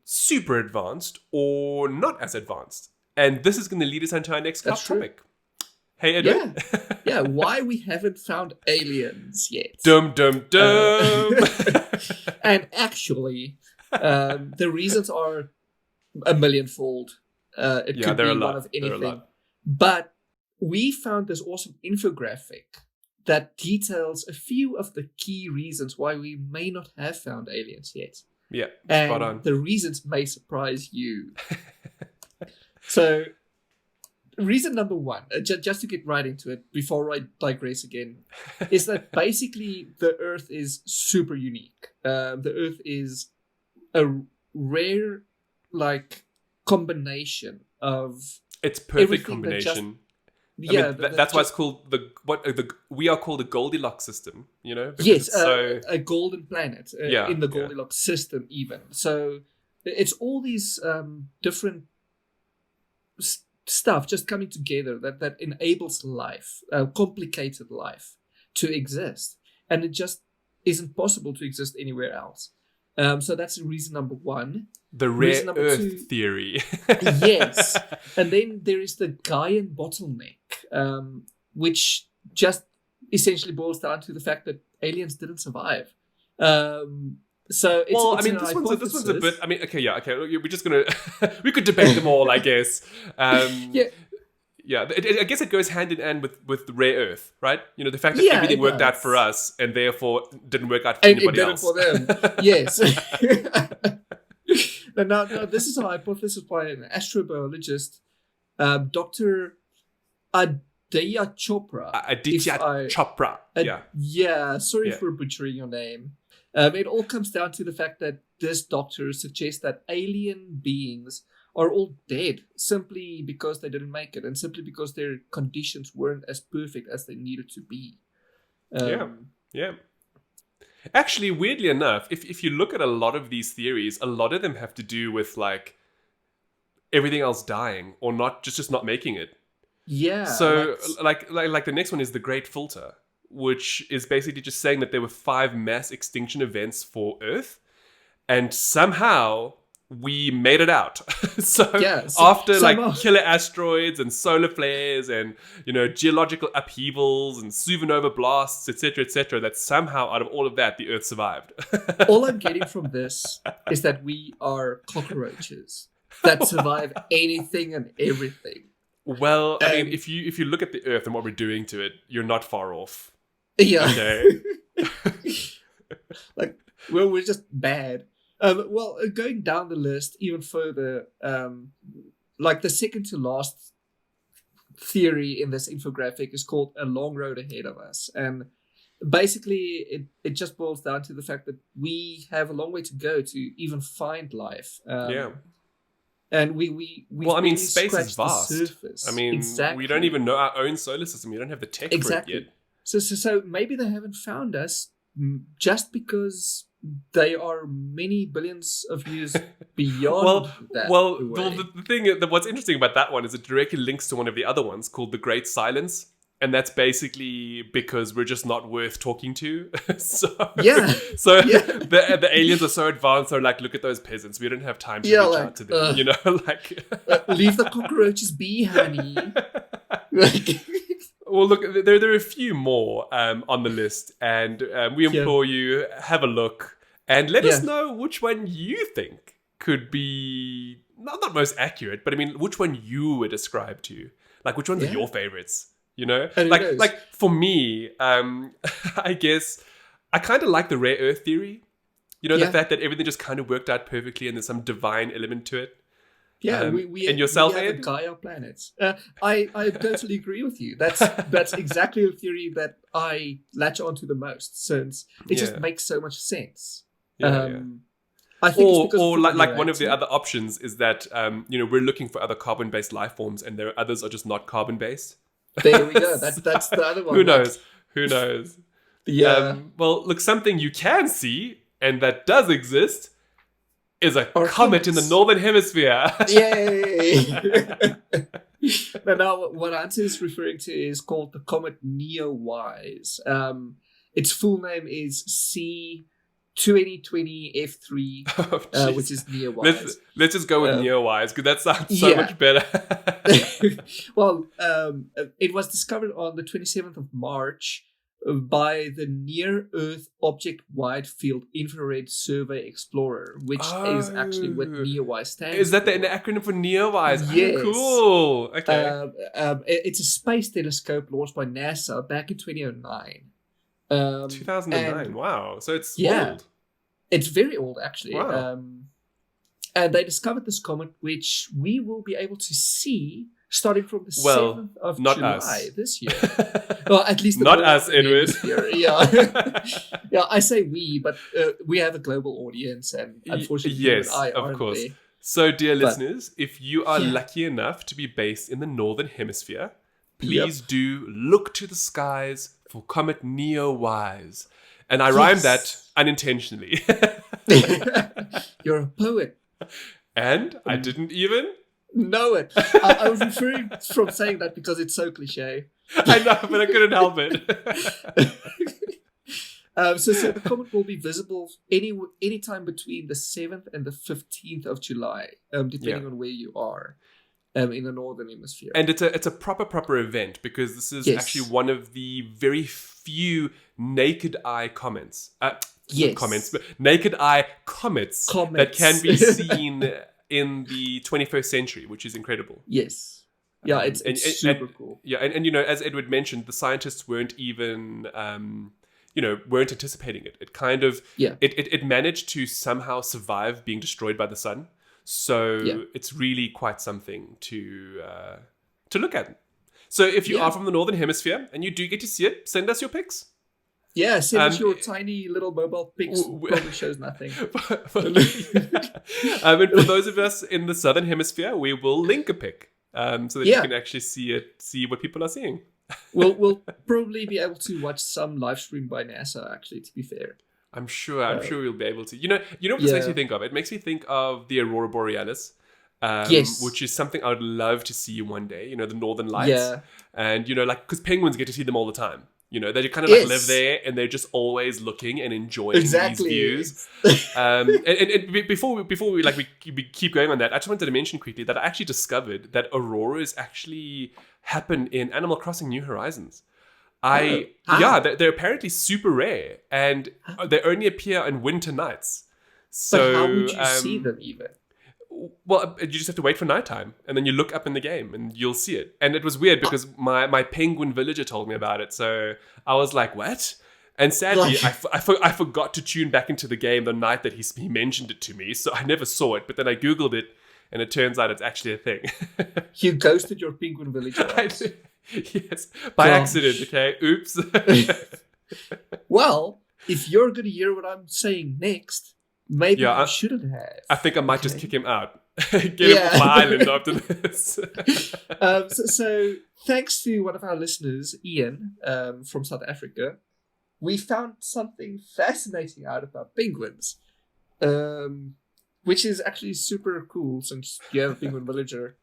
super advanced or not as advanced. And this is going to lead us into our next That's true. topic. Hey, Edwin. Yeah, why we haven't found aliens yet. Dum, dum, dum. And actually, the reasons are a millionfold. It could be they're a lot. one of They're a anything. lot. But we found this awesome infographic that details a few of the key reasons why we may not have found aliens yet. Yeah, And spot on. the reasons may surprise you. So, reason number one, just to get right into it before I digress again, is that basically the Earth is super unique. The Earth is a rare, combination of It's perfect everything that combination. yeah, That's why it's called we are called the Goldilocks system. Because yes, it's so a golden planet in the Goldilocks system, even. So it's all these different stuff just coming together that enables life, complicated life, to exist, and it just isn't possible to exist anywhere else. So that's reason number one. the rare reason number Earth two- theory. Yes, and then there is the Gaian bottleneck, which just essentially boils down to the fact that aliens didn't survive. So it's, Well, it's I mean, this one's a bit. I mean, okay. We're just gonna we could debate them all, I guess. Yeah. I guess it goes hand in hand with the rare Earth, right? The fact that Yeah, everything it worked out does. for us and therefore didn't work out for And it anybody did it else. for them. Yes. Now, this is a hypothesis by an astrobiologist, Dr. Aditya Chopra. Aditya If I- Chopra. Yeah. Yeah, sorry Yeah. for butchering your name. It all comes down to the fact that this doctor suggests that alien beings are all dead simply because they didn't make it and simply because their conditions weren't as perfect as they needed to be. Yeah. Actually, weirdly enough, if you look at a lot of these theories, a lot of them have to do with everything else dying or not just not making it. Yeah. So like the next one is the Great Filter, which is basically just saying that there were 5 mass extinction events for Earth, and somehow we made it out. So after somehow. killer asteroids and solar flares and geological upheavals and supernova blasts, etc., that somehow out of all of that the Earth survived. All I'm getting from this is that we are cockroaches that survive anything and everything. Well, I mean, if you look at the Earth and what we're doing to it, you're not far off. Yeah. Okay. We're just bad. Well, going down the list even further, the second to last theory in this infographic is called a long road ahead of us. And basically, it just boils down to the fact that we have a long way to go to even find life. And we Well, I mean, barely space is scratched the vast. surface. I mean, Exactly. we don't even know our own solar system. We don't have the tech Exactly. for it yet. So maybe they haven't found us just because they are many billions of years beyond that. Well, away. the thing that what's interesting about that one is it directly links to one of the other ones called the Great Silence, and that's basically because we're just not worth talking to. So Yeah. the aliens are so advanced. They're like, look at those peasants. We don't have time to reach out to them. Leave the cockroaches be, honey. Well, look, there are a few more on the list, and we implore you, have a look, and let us know which one you think could be, not most accurate, but I mean, which one you would ascribe to. Like, which ones are your favorites, And Like, for me, I guess, I kind of like the rare Earth theory. The fact that everything just kind of worked out perfectly and there's some divine element to it. Yeah, and yourself, we have Ed? a Gaia planets. I totally agree with you. That's exactly the theory that I latch onto the most, since it just makes so much sense. I think it's because or of like one of the familiarity. other options is that we're looking for other carbon-based life forms, and there are others are just not carbon-based. There we go. That's the other one. Who knows? Who knows? Yeah. Well, look, something you can see and that does exist is a Or comet in the comets. northern hemisphere. Yay! Now, what Ante is referring to is called the Comet NEOWISE. Its full name is 2020 F3, Oh, jeez. which is NEOWISE. Let's just go with NEOWISE because that sounds so Yeah. much better. Well, it was discovered on the 27th of March by the Near Earth Object Wide Field Infrared Survey Explorer, which is actually what NEOWISE stands Is that for. the acronym for NEOWISE? Yes. Oh, cool. Okay. It's a space telescope launched by NASA back in 2009. 2009. and Wow. So it's Yeah. old. It's very old, actually. Wow. And they discovered this comet, which we will be able to see starting from the 7th of not July us. this year. Well, at least the Not Northern us, Edward. Hemisphere, yeah. Yeah, I say we, but we have a global audience, and unfortunately, yes, you and I of aren't course. there. So, dear But- listeners, if you are Yeah. lucky enough to be based in the Northern Hemisphere, please do look to the skies for Comet NEOWISE. And I rhymed that unintentionally. You're a poet. And I didn't even. Know it. I was referring from saying that because it's so cliche. I know, but I couldn't help it. So the comet will be visible anytime between the 7th and the 15th of July, depending on where you are in the Northern Hemisphere. And it's a proper event because this is Yes. actually one of the very few naked eye comments. Yes. Comments, but naked eye comets that can be seen in the 21st century, which is incredible. Yes. Yeah, it's super cool. Yeah, and you know, as Edward mentioned, the scientists weren't even weren't anticipating it. It kind of it managed to somehow survive being destroyed by the sun. So it's really quite something to look at. So if you are from the Northern Hemisphere and you do get to see it, send us your pics. Yeah, send us your tiny little mobile pics. Probably shows nothing. And for those of us in the Southern Hemisphere, we will link a pic so that you can actually see what people are seeing. We'll probably be able to watch some live stream by NASA, actually, to be fair. I'm sure we'll be able to. You know what this makes me think of? It makes me think of the Aurora Borealis. Which is something I would love to see one day, you know, the Northern Lights. Yeah. And, you know, like, because penguins get to see them all the time. You know, they kind of like live there and they're just always looking and enjoying these views. And before we keep going on that, I just wanted to mention quickly that I actually discovered that auroras actually happen in Animal Crossing New Horizons. They're apparently super rare and they only appear on winter nights. So, but how would you see them even? Well, you just have to wait for nighttime, and then you look up in the game, and you'll see it. And it was weird because my penguin villager told me about it, so I was like, "What?" And sadly, I forgot to tune back into the game the night that he mentioned it to me, so I never saw it. But then I googled it, and it turns out it's actually a thing. You ghosted your penguin villager. Yes, by accident. Okay, oops. Well, if you're going to hear what I'm saying next. Maybe you shouldn't have. I think I might just kick him out. Get him off my island after this. So thanks to one of our listeners, Ian, from South Africa, we found something fascinating out about penguins, which is actually super cool since you have a penguin villager.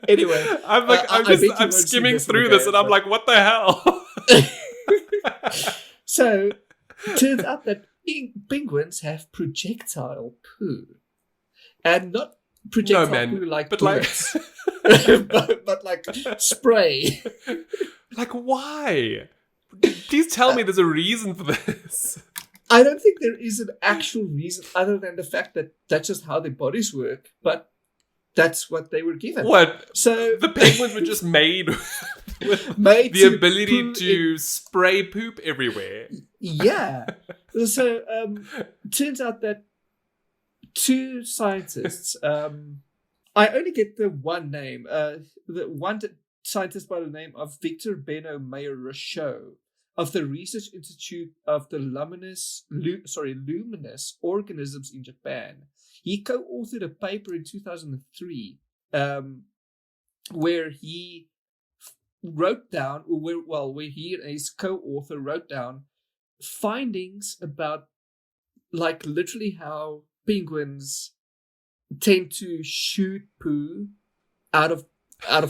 Anyway, I'm skimming through this and I'm like, what the hell? So, turns out that penguins have projectile poo. And not projectile poo like bullets, but like spray. Like, why? Please tell me there's a reason for this. I don't think there is an actual reason other than the fact that that's just how their bodies work, but that's what they were given. What? So the penguins were just made with the ability to spray poop everywhere. Yeah. So turns out that two scientists, I only get the one name, the one scientist by the name of Victor Benno Mayer-Rochot of the Research Institute of the Luminous Organisms in Japan. He co-authored a paper in 2003 where he wrote down, where he and his co-author wrote down findings about, like, literally how penguins tend to shoot poo out of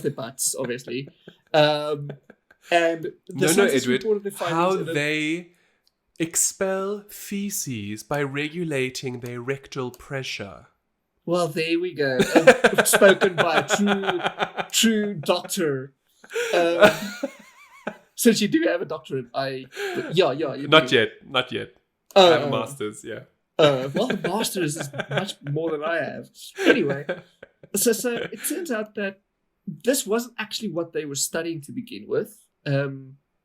their butts, obviously. And the Edward, how they Expel feces by regulating their rectal pressure. Well, there we go. Spoken by a true doctor. Since you do have a doctorate, yeah. Not yet. I have a master's, yeah. Well, the master's is much more than I have. Anyway, so it turns out that this wasn't actually what they were studying to begin with.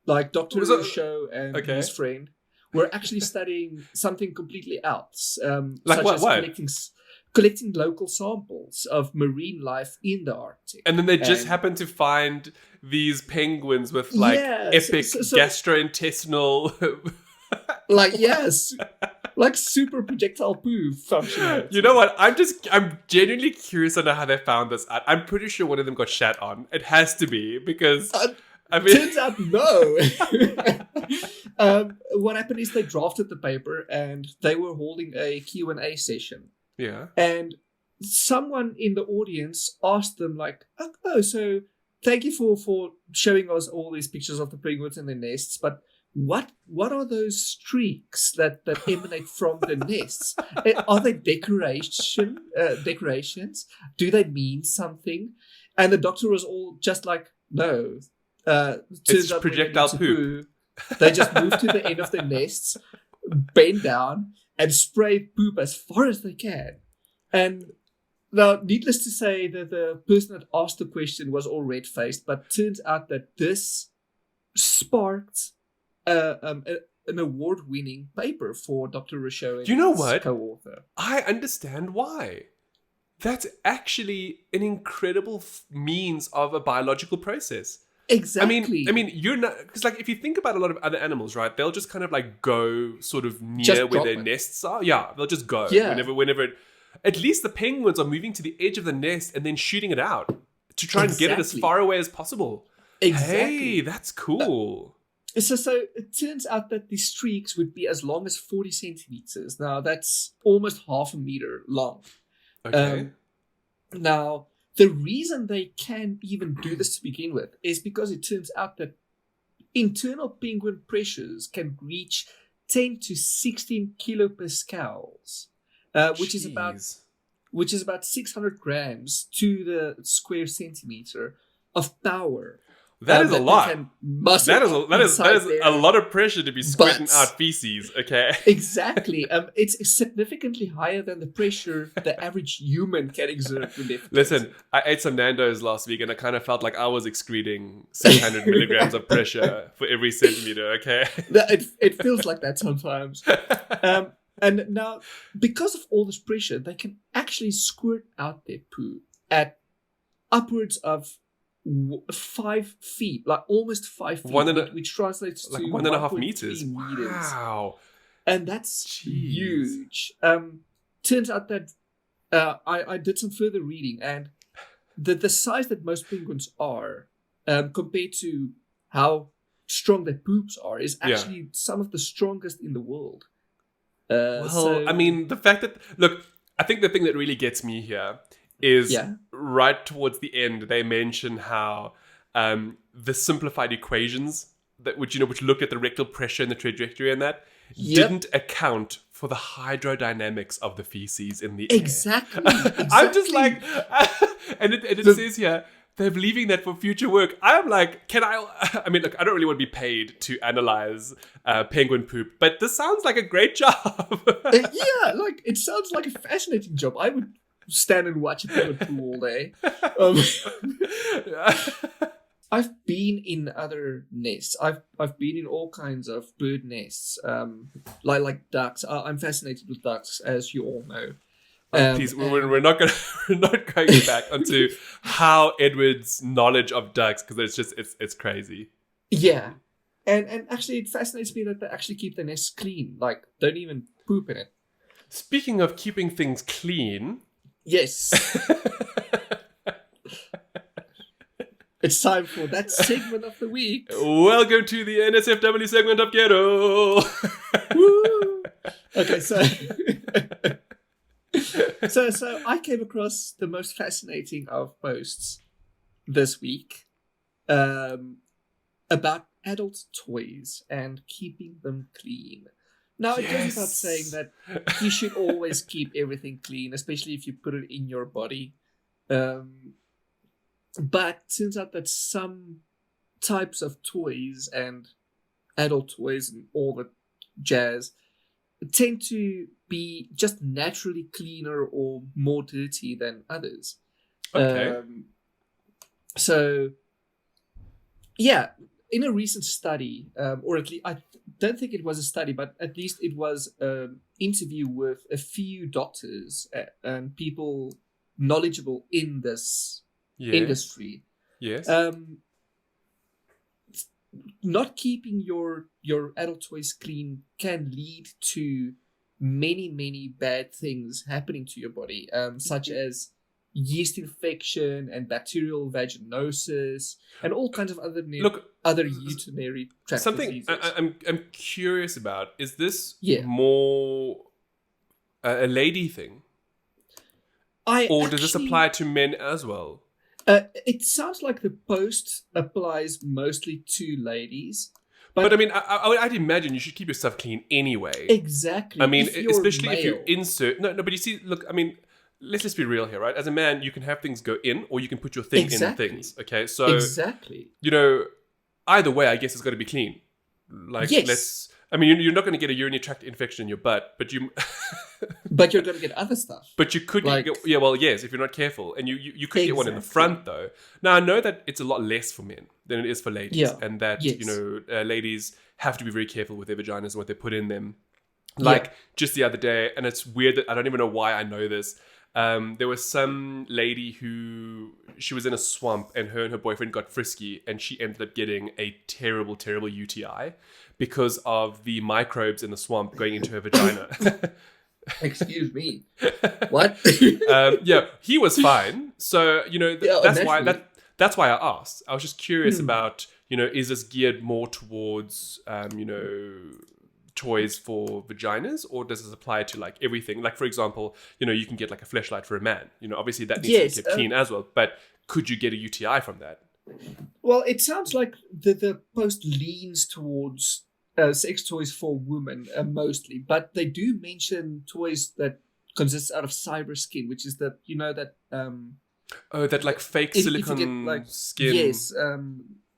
Like Dr. Rousseau and his friend were actually studying something completely else. Like such what? as collecting local samples of marine life in the Arctic. And then they just happened to find these penguins with epic gastrointestinal... like super projectile poo functionality. You know what? I'm genuinely curious to know how they found this out. I'm pretty sure one of them got shat on. It has to be because turns out no. What happened is they drafted the paper and they were holding a Q&A session. Yeah. And someone in the audience asked them like, "Oh, so thank you for showing us all these pictures of the penguins and their nests, but what are those streaks that emanate from the nests? Are they decorations? Do they mean something?" And the doctor was all just like, "No, it's projectile poop." They just move to the end of the nests, bend down, and spray poop as far as they can. And now, needless to say, that the person that asked the question was all red-faced, but turns out that this sparked an award-winning paper for Dr. Rousseau and you know his what? co-author. I understand why. That's actually an incredible means of a biological process. Exactly. I mean, you're not, because like if you think about a lot of other animals, right? They'll just kind of like go sort of near where their nests are. Yeah, they'll just go whenever. At least the penguins are moving to the edge of the nest and then shooting it out to try and get it as far away as possible. Exactly. Hey, that's cool. So it turns out that the streaks would be as long as 40 centimeters. Now that's almost half a meter long. Okay. Now, the reason they can even do this to begin with is because it turns out that internal penguin pressures can reach 10 to 16 kilopascals, which is about 600 grams to the square centimeter of power. That is a lot. That is a lot of pressure to be squirting out feces. Okay. Exactly. It's significantly higher than the pressure the average human can exert. Listen, I ate some Nando's last week and I kind of felt like I was excreting 600 milligrams of pressure for every centimeter. Okay. It feels like that sometimes. And now, because of all this pressure, they can actually squirt out their poo at upwards of 5 feet, like almost 5 feet, which translates to 1.5 meters. Wow. And that's huge. Turns out that I did some further reading, and the size that most penguins are compared to how strong their poops are is actually some of the strongest in the world. I mean, the fact that, look, I think the thing that really gets me here is right towards the end, they mention how the simplified equations which looked at the rectal pressure and the trajectory and that didn't account for the hydrodynamics of the feces in the air. Exactly. I'm just like, and it says here, they're leaving that for future work. I'm like, I mean, look, I don't really want to be paid to analyze penguin poop, but this sounds like a great job. Like, it sounds like a fascinating job. I would stand and watch a penguin poo all day. I've been in other nests. I've been in all kinds of bird nests, like ducks. I'm fascinated with ducks, as you all know. Please, we're not going back onto how Edward's knowledge of ducks, because it's crazy. Yeah, and actually, it fascinates me that they actually keep the nests clean. Like, don't even poop in it. Speaking of keeping things clean. Yes. It's time for that segment of the week. Welcome to the NSFW segment of Ghetto. Woo! Okay, so I came across the most fascinating of posts this week about adult toys and keeping them clean. Now, it goes without Yes. saying that you should always keep everything clean, especially if you put it in your body. But it turns out that some types of toys and adult toys and all the jazz tend to be just naturally cleaner or more dirty than others. Okay. So, yeah, in a recent study, or at least I don't think it was a study, but at least it was an interview with a few doctors and people knowledgeable in this industry. Yes. Not keeping your adult toys clean can lead to many bad things happening to your body, such as yeast infection and bacterial vaginosis and all kinds of other other urinary tract Something diseases. I'm curious about, is this Yeah. more a lady thing, or does this apply to men as well? It sounds like the post applies mostly to ladies. But I mean, I'd imagine you should keep yourself clean anyway. Exactly. I mean, if you're especially if you male. insert. No, but you see, look, I mean, let's just be real here, right? As a man, you can have things go in, or you can put your thing Exactly. in things. Okay, so Exactly. you know, either way, I guess it's got to be clean. Like, Yes. I mean, you're not going to get a urinary tract infection in your butt, but you. But you're going to get other stuff. But you could Like- get, yeah, well, yes, if you're not careful. And you could get one in the Exactly. front, though. Now, I know that it's a lot less for men than it is for ladies. Yeah. And that, Yes. you know, ladies have to be very careful with their vaginas and what they put in them. Like, just the other day, and it's weird that I don't even know why I know this. There was some lady who, she was in a swamp and her boyfriend got frisky and she ended up getting a terrible UTI because of the microbes in the swamp going into her vagina. Excuse me. What? Yeah, he was fine. So, you know, Yeah, that's why I asked. I was just curious about, you know, is this geared more towards, you know, toys for vaginas, or does this apply to like everything? Like, for example, you know, you can get like a fleshlight for a man. You know, obviously that needs Yes, to be kept clean as well. But could you get a UTI from that? Well, it sounds like the post leans towards sex toys for women mostly, but they do mention toys that consist out of cyber skin, which is that, you know, that Oh, that like fake if you silicone get, like, skin. yes,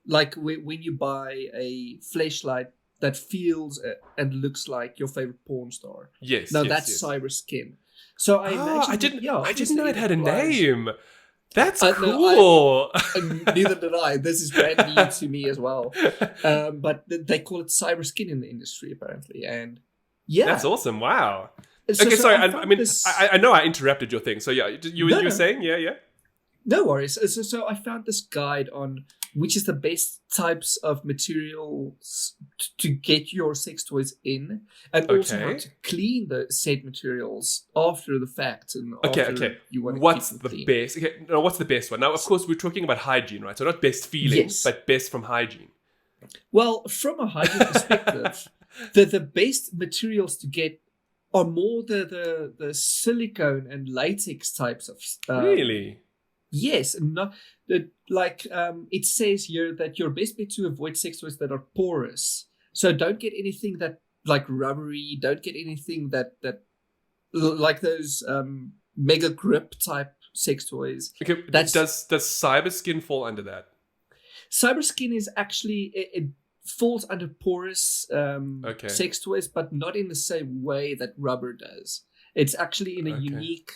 like when you buy a fleshlight that feels and looks like your favorite porn star. Yes. Now yes, that's yes. cyber skin. So I imagine I didn't obviously know it had a applies- name. That's No, cool. Neither did I. This is brand new to me as well. But they call it cyber skin in the industry apparently, and yeah, That's awesome. Wow. So- Okay, so sorry. I I found mean, this- I know I interrupted your thing. So yeah, you No, were no. saying, yeah. No worries. So I found this guide on which is the best types of materials to get your sex toys in, and also how Okay. to clean the said materials after the fact. And after Okay. You want to What's keep the them clean. best? Okay, no, what's the best one? Now, of course, we're talking about hygiene, right? So not best feeling, Yes. but best from hygiene. Well, from a hygiene perspective, the best materials to get are more the silicone and latex types of Really? Yes, not like it says here that your best bet to avoid sex toys that are porous. So don't get anything that like rubbery. Don't get anything that like those mega grip type sex toys. Okay. That's- Does cyber skin fall under that? Cyber skin is actually it falls under porous Okay. sex toys, but not in the same way that rubber does. It's actually in a Okay. unique.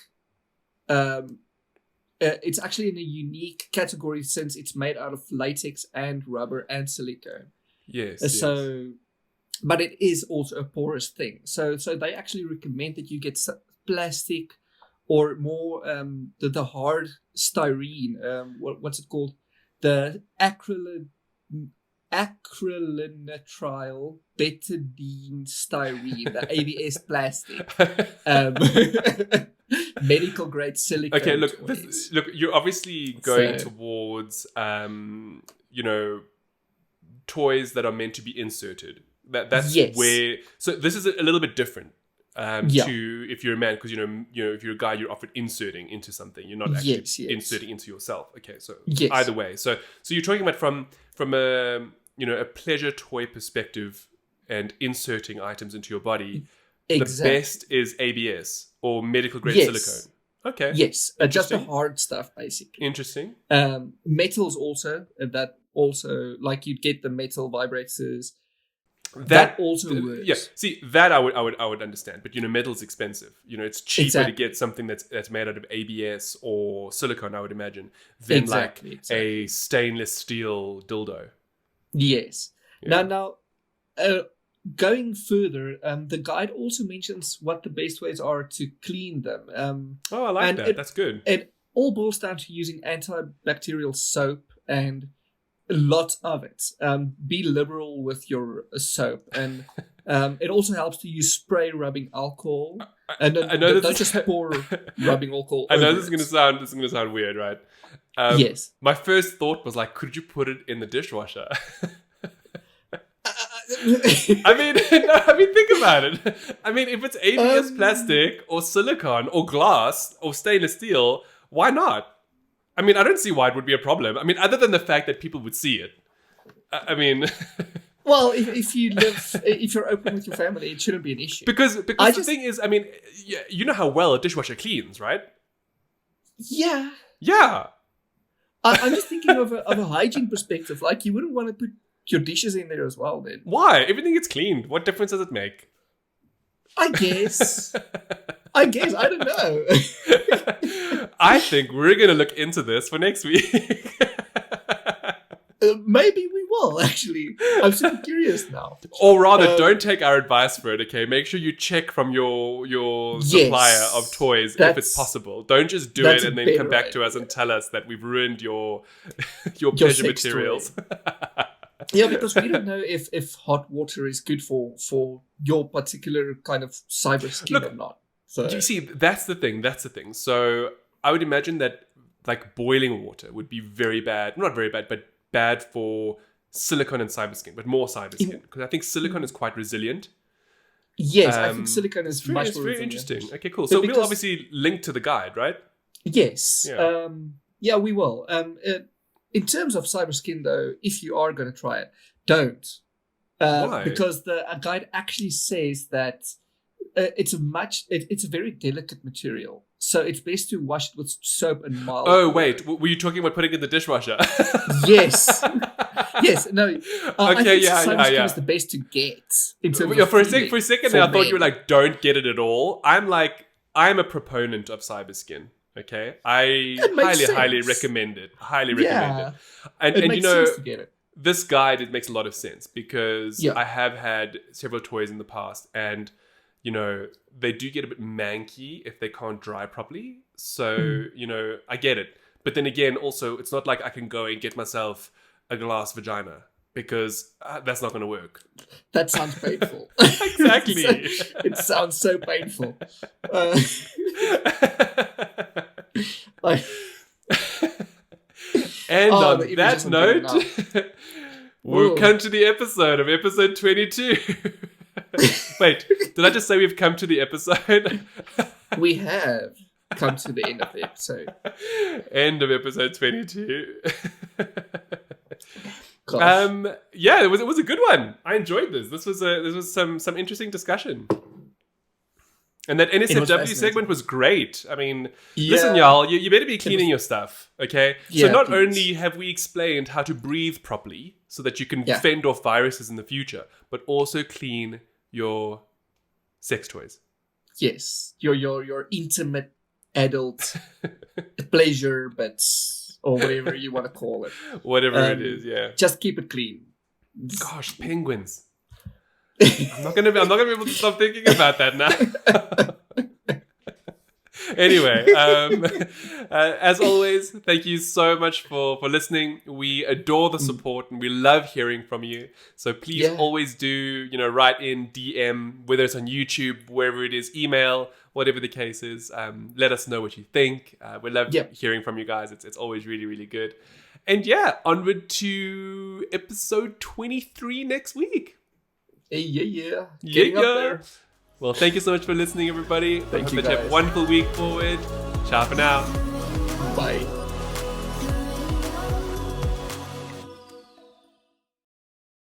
It's actually in a unique category since it's made out of latex and rubber and silicone. Yes. So, but it is also a porous thing. So they actually recommend that you get plastic or more the hard styrene. What's it called? The acrylonitrile betadine styrene, the ABS plastic. Medical grade silicone. Okay, look, toys. look, you're obviously going So- towards, you know, toys that are meant to be inserted. That's Yes. where. So this is a little bit different Yeah. to if you're a man, because you know, if you're a guy, you're often inserting into something. You're not actually Yes, yes. inserting into yourself. Okay, so Yes. either way, so you're talking about from a a pleasure toy perspective. and inserting items into your body, Exactly. the best is ABS or medical grade Yes. silicone. Okay. Yes, just the Interesting. hard stuff, basically. Interesting. Metals also, that also, like you'd get the metal vibrators. That That also works. Yeah. See, that I would understand, but metal's expensive. It's cheaper Exactly. to get something that's made out of ABS or silicone, I would imagine, than Exactly. a stainless steel dildo. Yes. Yeah. Now, going further, the guide also mentions what the best ways are to clean them. Oh, I like And that. That's good. It all boils down to using antibacterial soap and a lot of it. Be liberal with your soap, and it also helps to use spray rubbing alcohol. And I know don't this just is- pour rubbing alcohol. I know over this is it. gonna sound weird, right? Yes. My first thought was like, could you put it in the dishwasher? I mean, think about it. I mean, if it's ABS plastic or silicone or glass or stainless steel, why not? I mean, I don't see why it would be a problem. I mean, other than the fact that people would see it. I mean, Well, if you're open with your family, it shouldn't be an issue. because I the just- thing is, I mean, you know how well a dishwasher cleans, right? Yeah. Yeah. I'm just thinking of a hygiene perspective. Like, you wouldn't want to put your dishes in there as well, then. Why? Everything gets cleaned. What difference does it make? I guess. I don't know. I think we're going to look into this for next week. Maybe we will, actually. I'm super curious now. Or rather, don't take our advice for it, okay? Make sure you check from your supplier of toys if it's possible. Don't just do that's it a and then better come back to us and tell us that we've ruined your pleasure sex materials. Yeah, because we don't know if hot water is good for your particular kind of cyber skin Look, or not. So You see, that's the thing. So I would imagine that like boiling water would be very bad. Not very bad, but bad for silicone and cyber skin, but more cyber skin. Because I think silicone is quite resilient. yes, I think silicone is much It's more very resilient. interesting. Okay, cool. But So we'll because- obviously link to the guide, right? Yes. Yeah. Yeah, we will. In terms of cyber skin, though, if you are going to try it, don't. Why? Because the guide actually says that it's a very delicate material, so it's best to wash it with soap and mild. Oh, water. wait. Were you talking about putting it in the dishwasher? Yes. Yes. No. I Okay, think yeah, cyber skin yeah. is the best to get in terms Yeah, of for a cleaning second for there, I thought you were men. like, don't get it at all. I'm a proponent of cyber skin. Okay, I It makes highly sense. recommend it. Highly recommend Yeah. it. And It you makes know, sense to get it. this guide, it makes a lot of sense because Yeah. I have had several toys in the past, and they do get a bit manky if they can't dry properly. So I get it. But then again, also, it's not like I can go and get myself a glass vagina because that's not going to work. That sounds painful. Exactly. It sounds so painful. Like, And Oh, on the that images I'm getting note, we've Whoa. come to the episode 22. Wait, did I just say we've come to the episode? we have come to the end of the episode. End of episode 22. Gosh. Yeah, it was a good one. I enjoyed this. This was some interesting discussion. And that was NSFW fascinating. segment was great. I mean, Yeah. listen, y'all, you better be cleaning your stuff, okay? Yeah, so not please. only have we explained how to breathe properly so that you can Yeah. fend off viruses in the future, but also clean your sex toys. Yes, your intimate adult pleasure bits or whatever you want to call it. Whatever it is, yeah. Just keep it clean. Gosh, penguins. I'm not gonna be able to stop thinking about that now. Anyway, as always, thank you so much for listening. We adore the support and we love hearing from you. So please Yeah. always do, write in DM, whether it's on YouTube, wherever it is, email, whatever the case is. Let us know what you think. We love Yep. hearing from you guys. It's always really, really good. And yeah, onward to episode 23 next week. Yeah. Getting up there. Well, thank you so much for listening, everybody. Thank I hope you, that you have a guys. wonderful week forward. Ciao for now. Bye.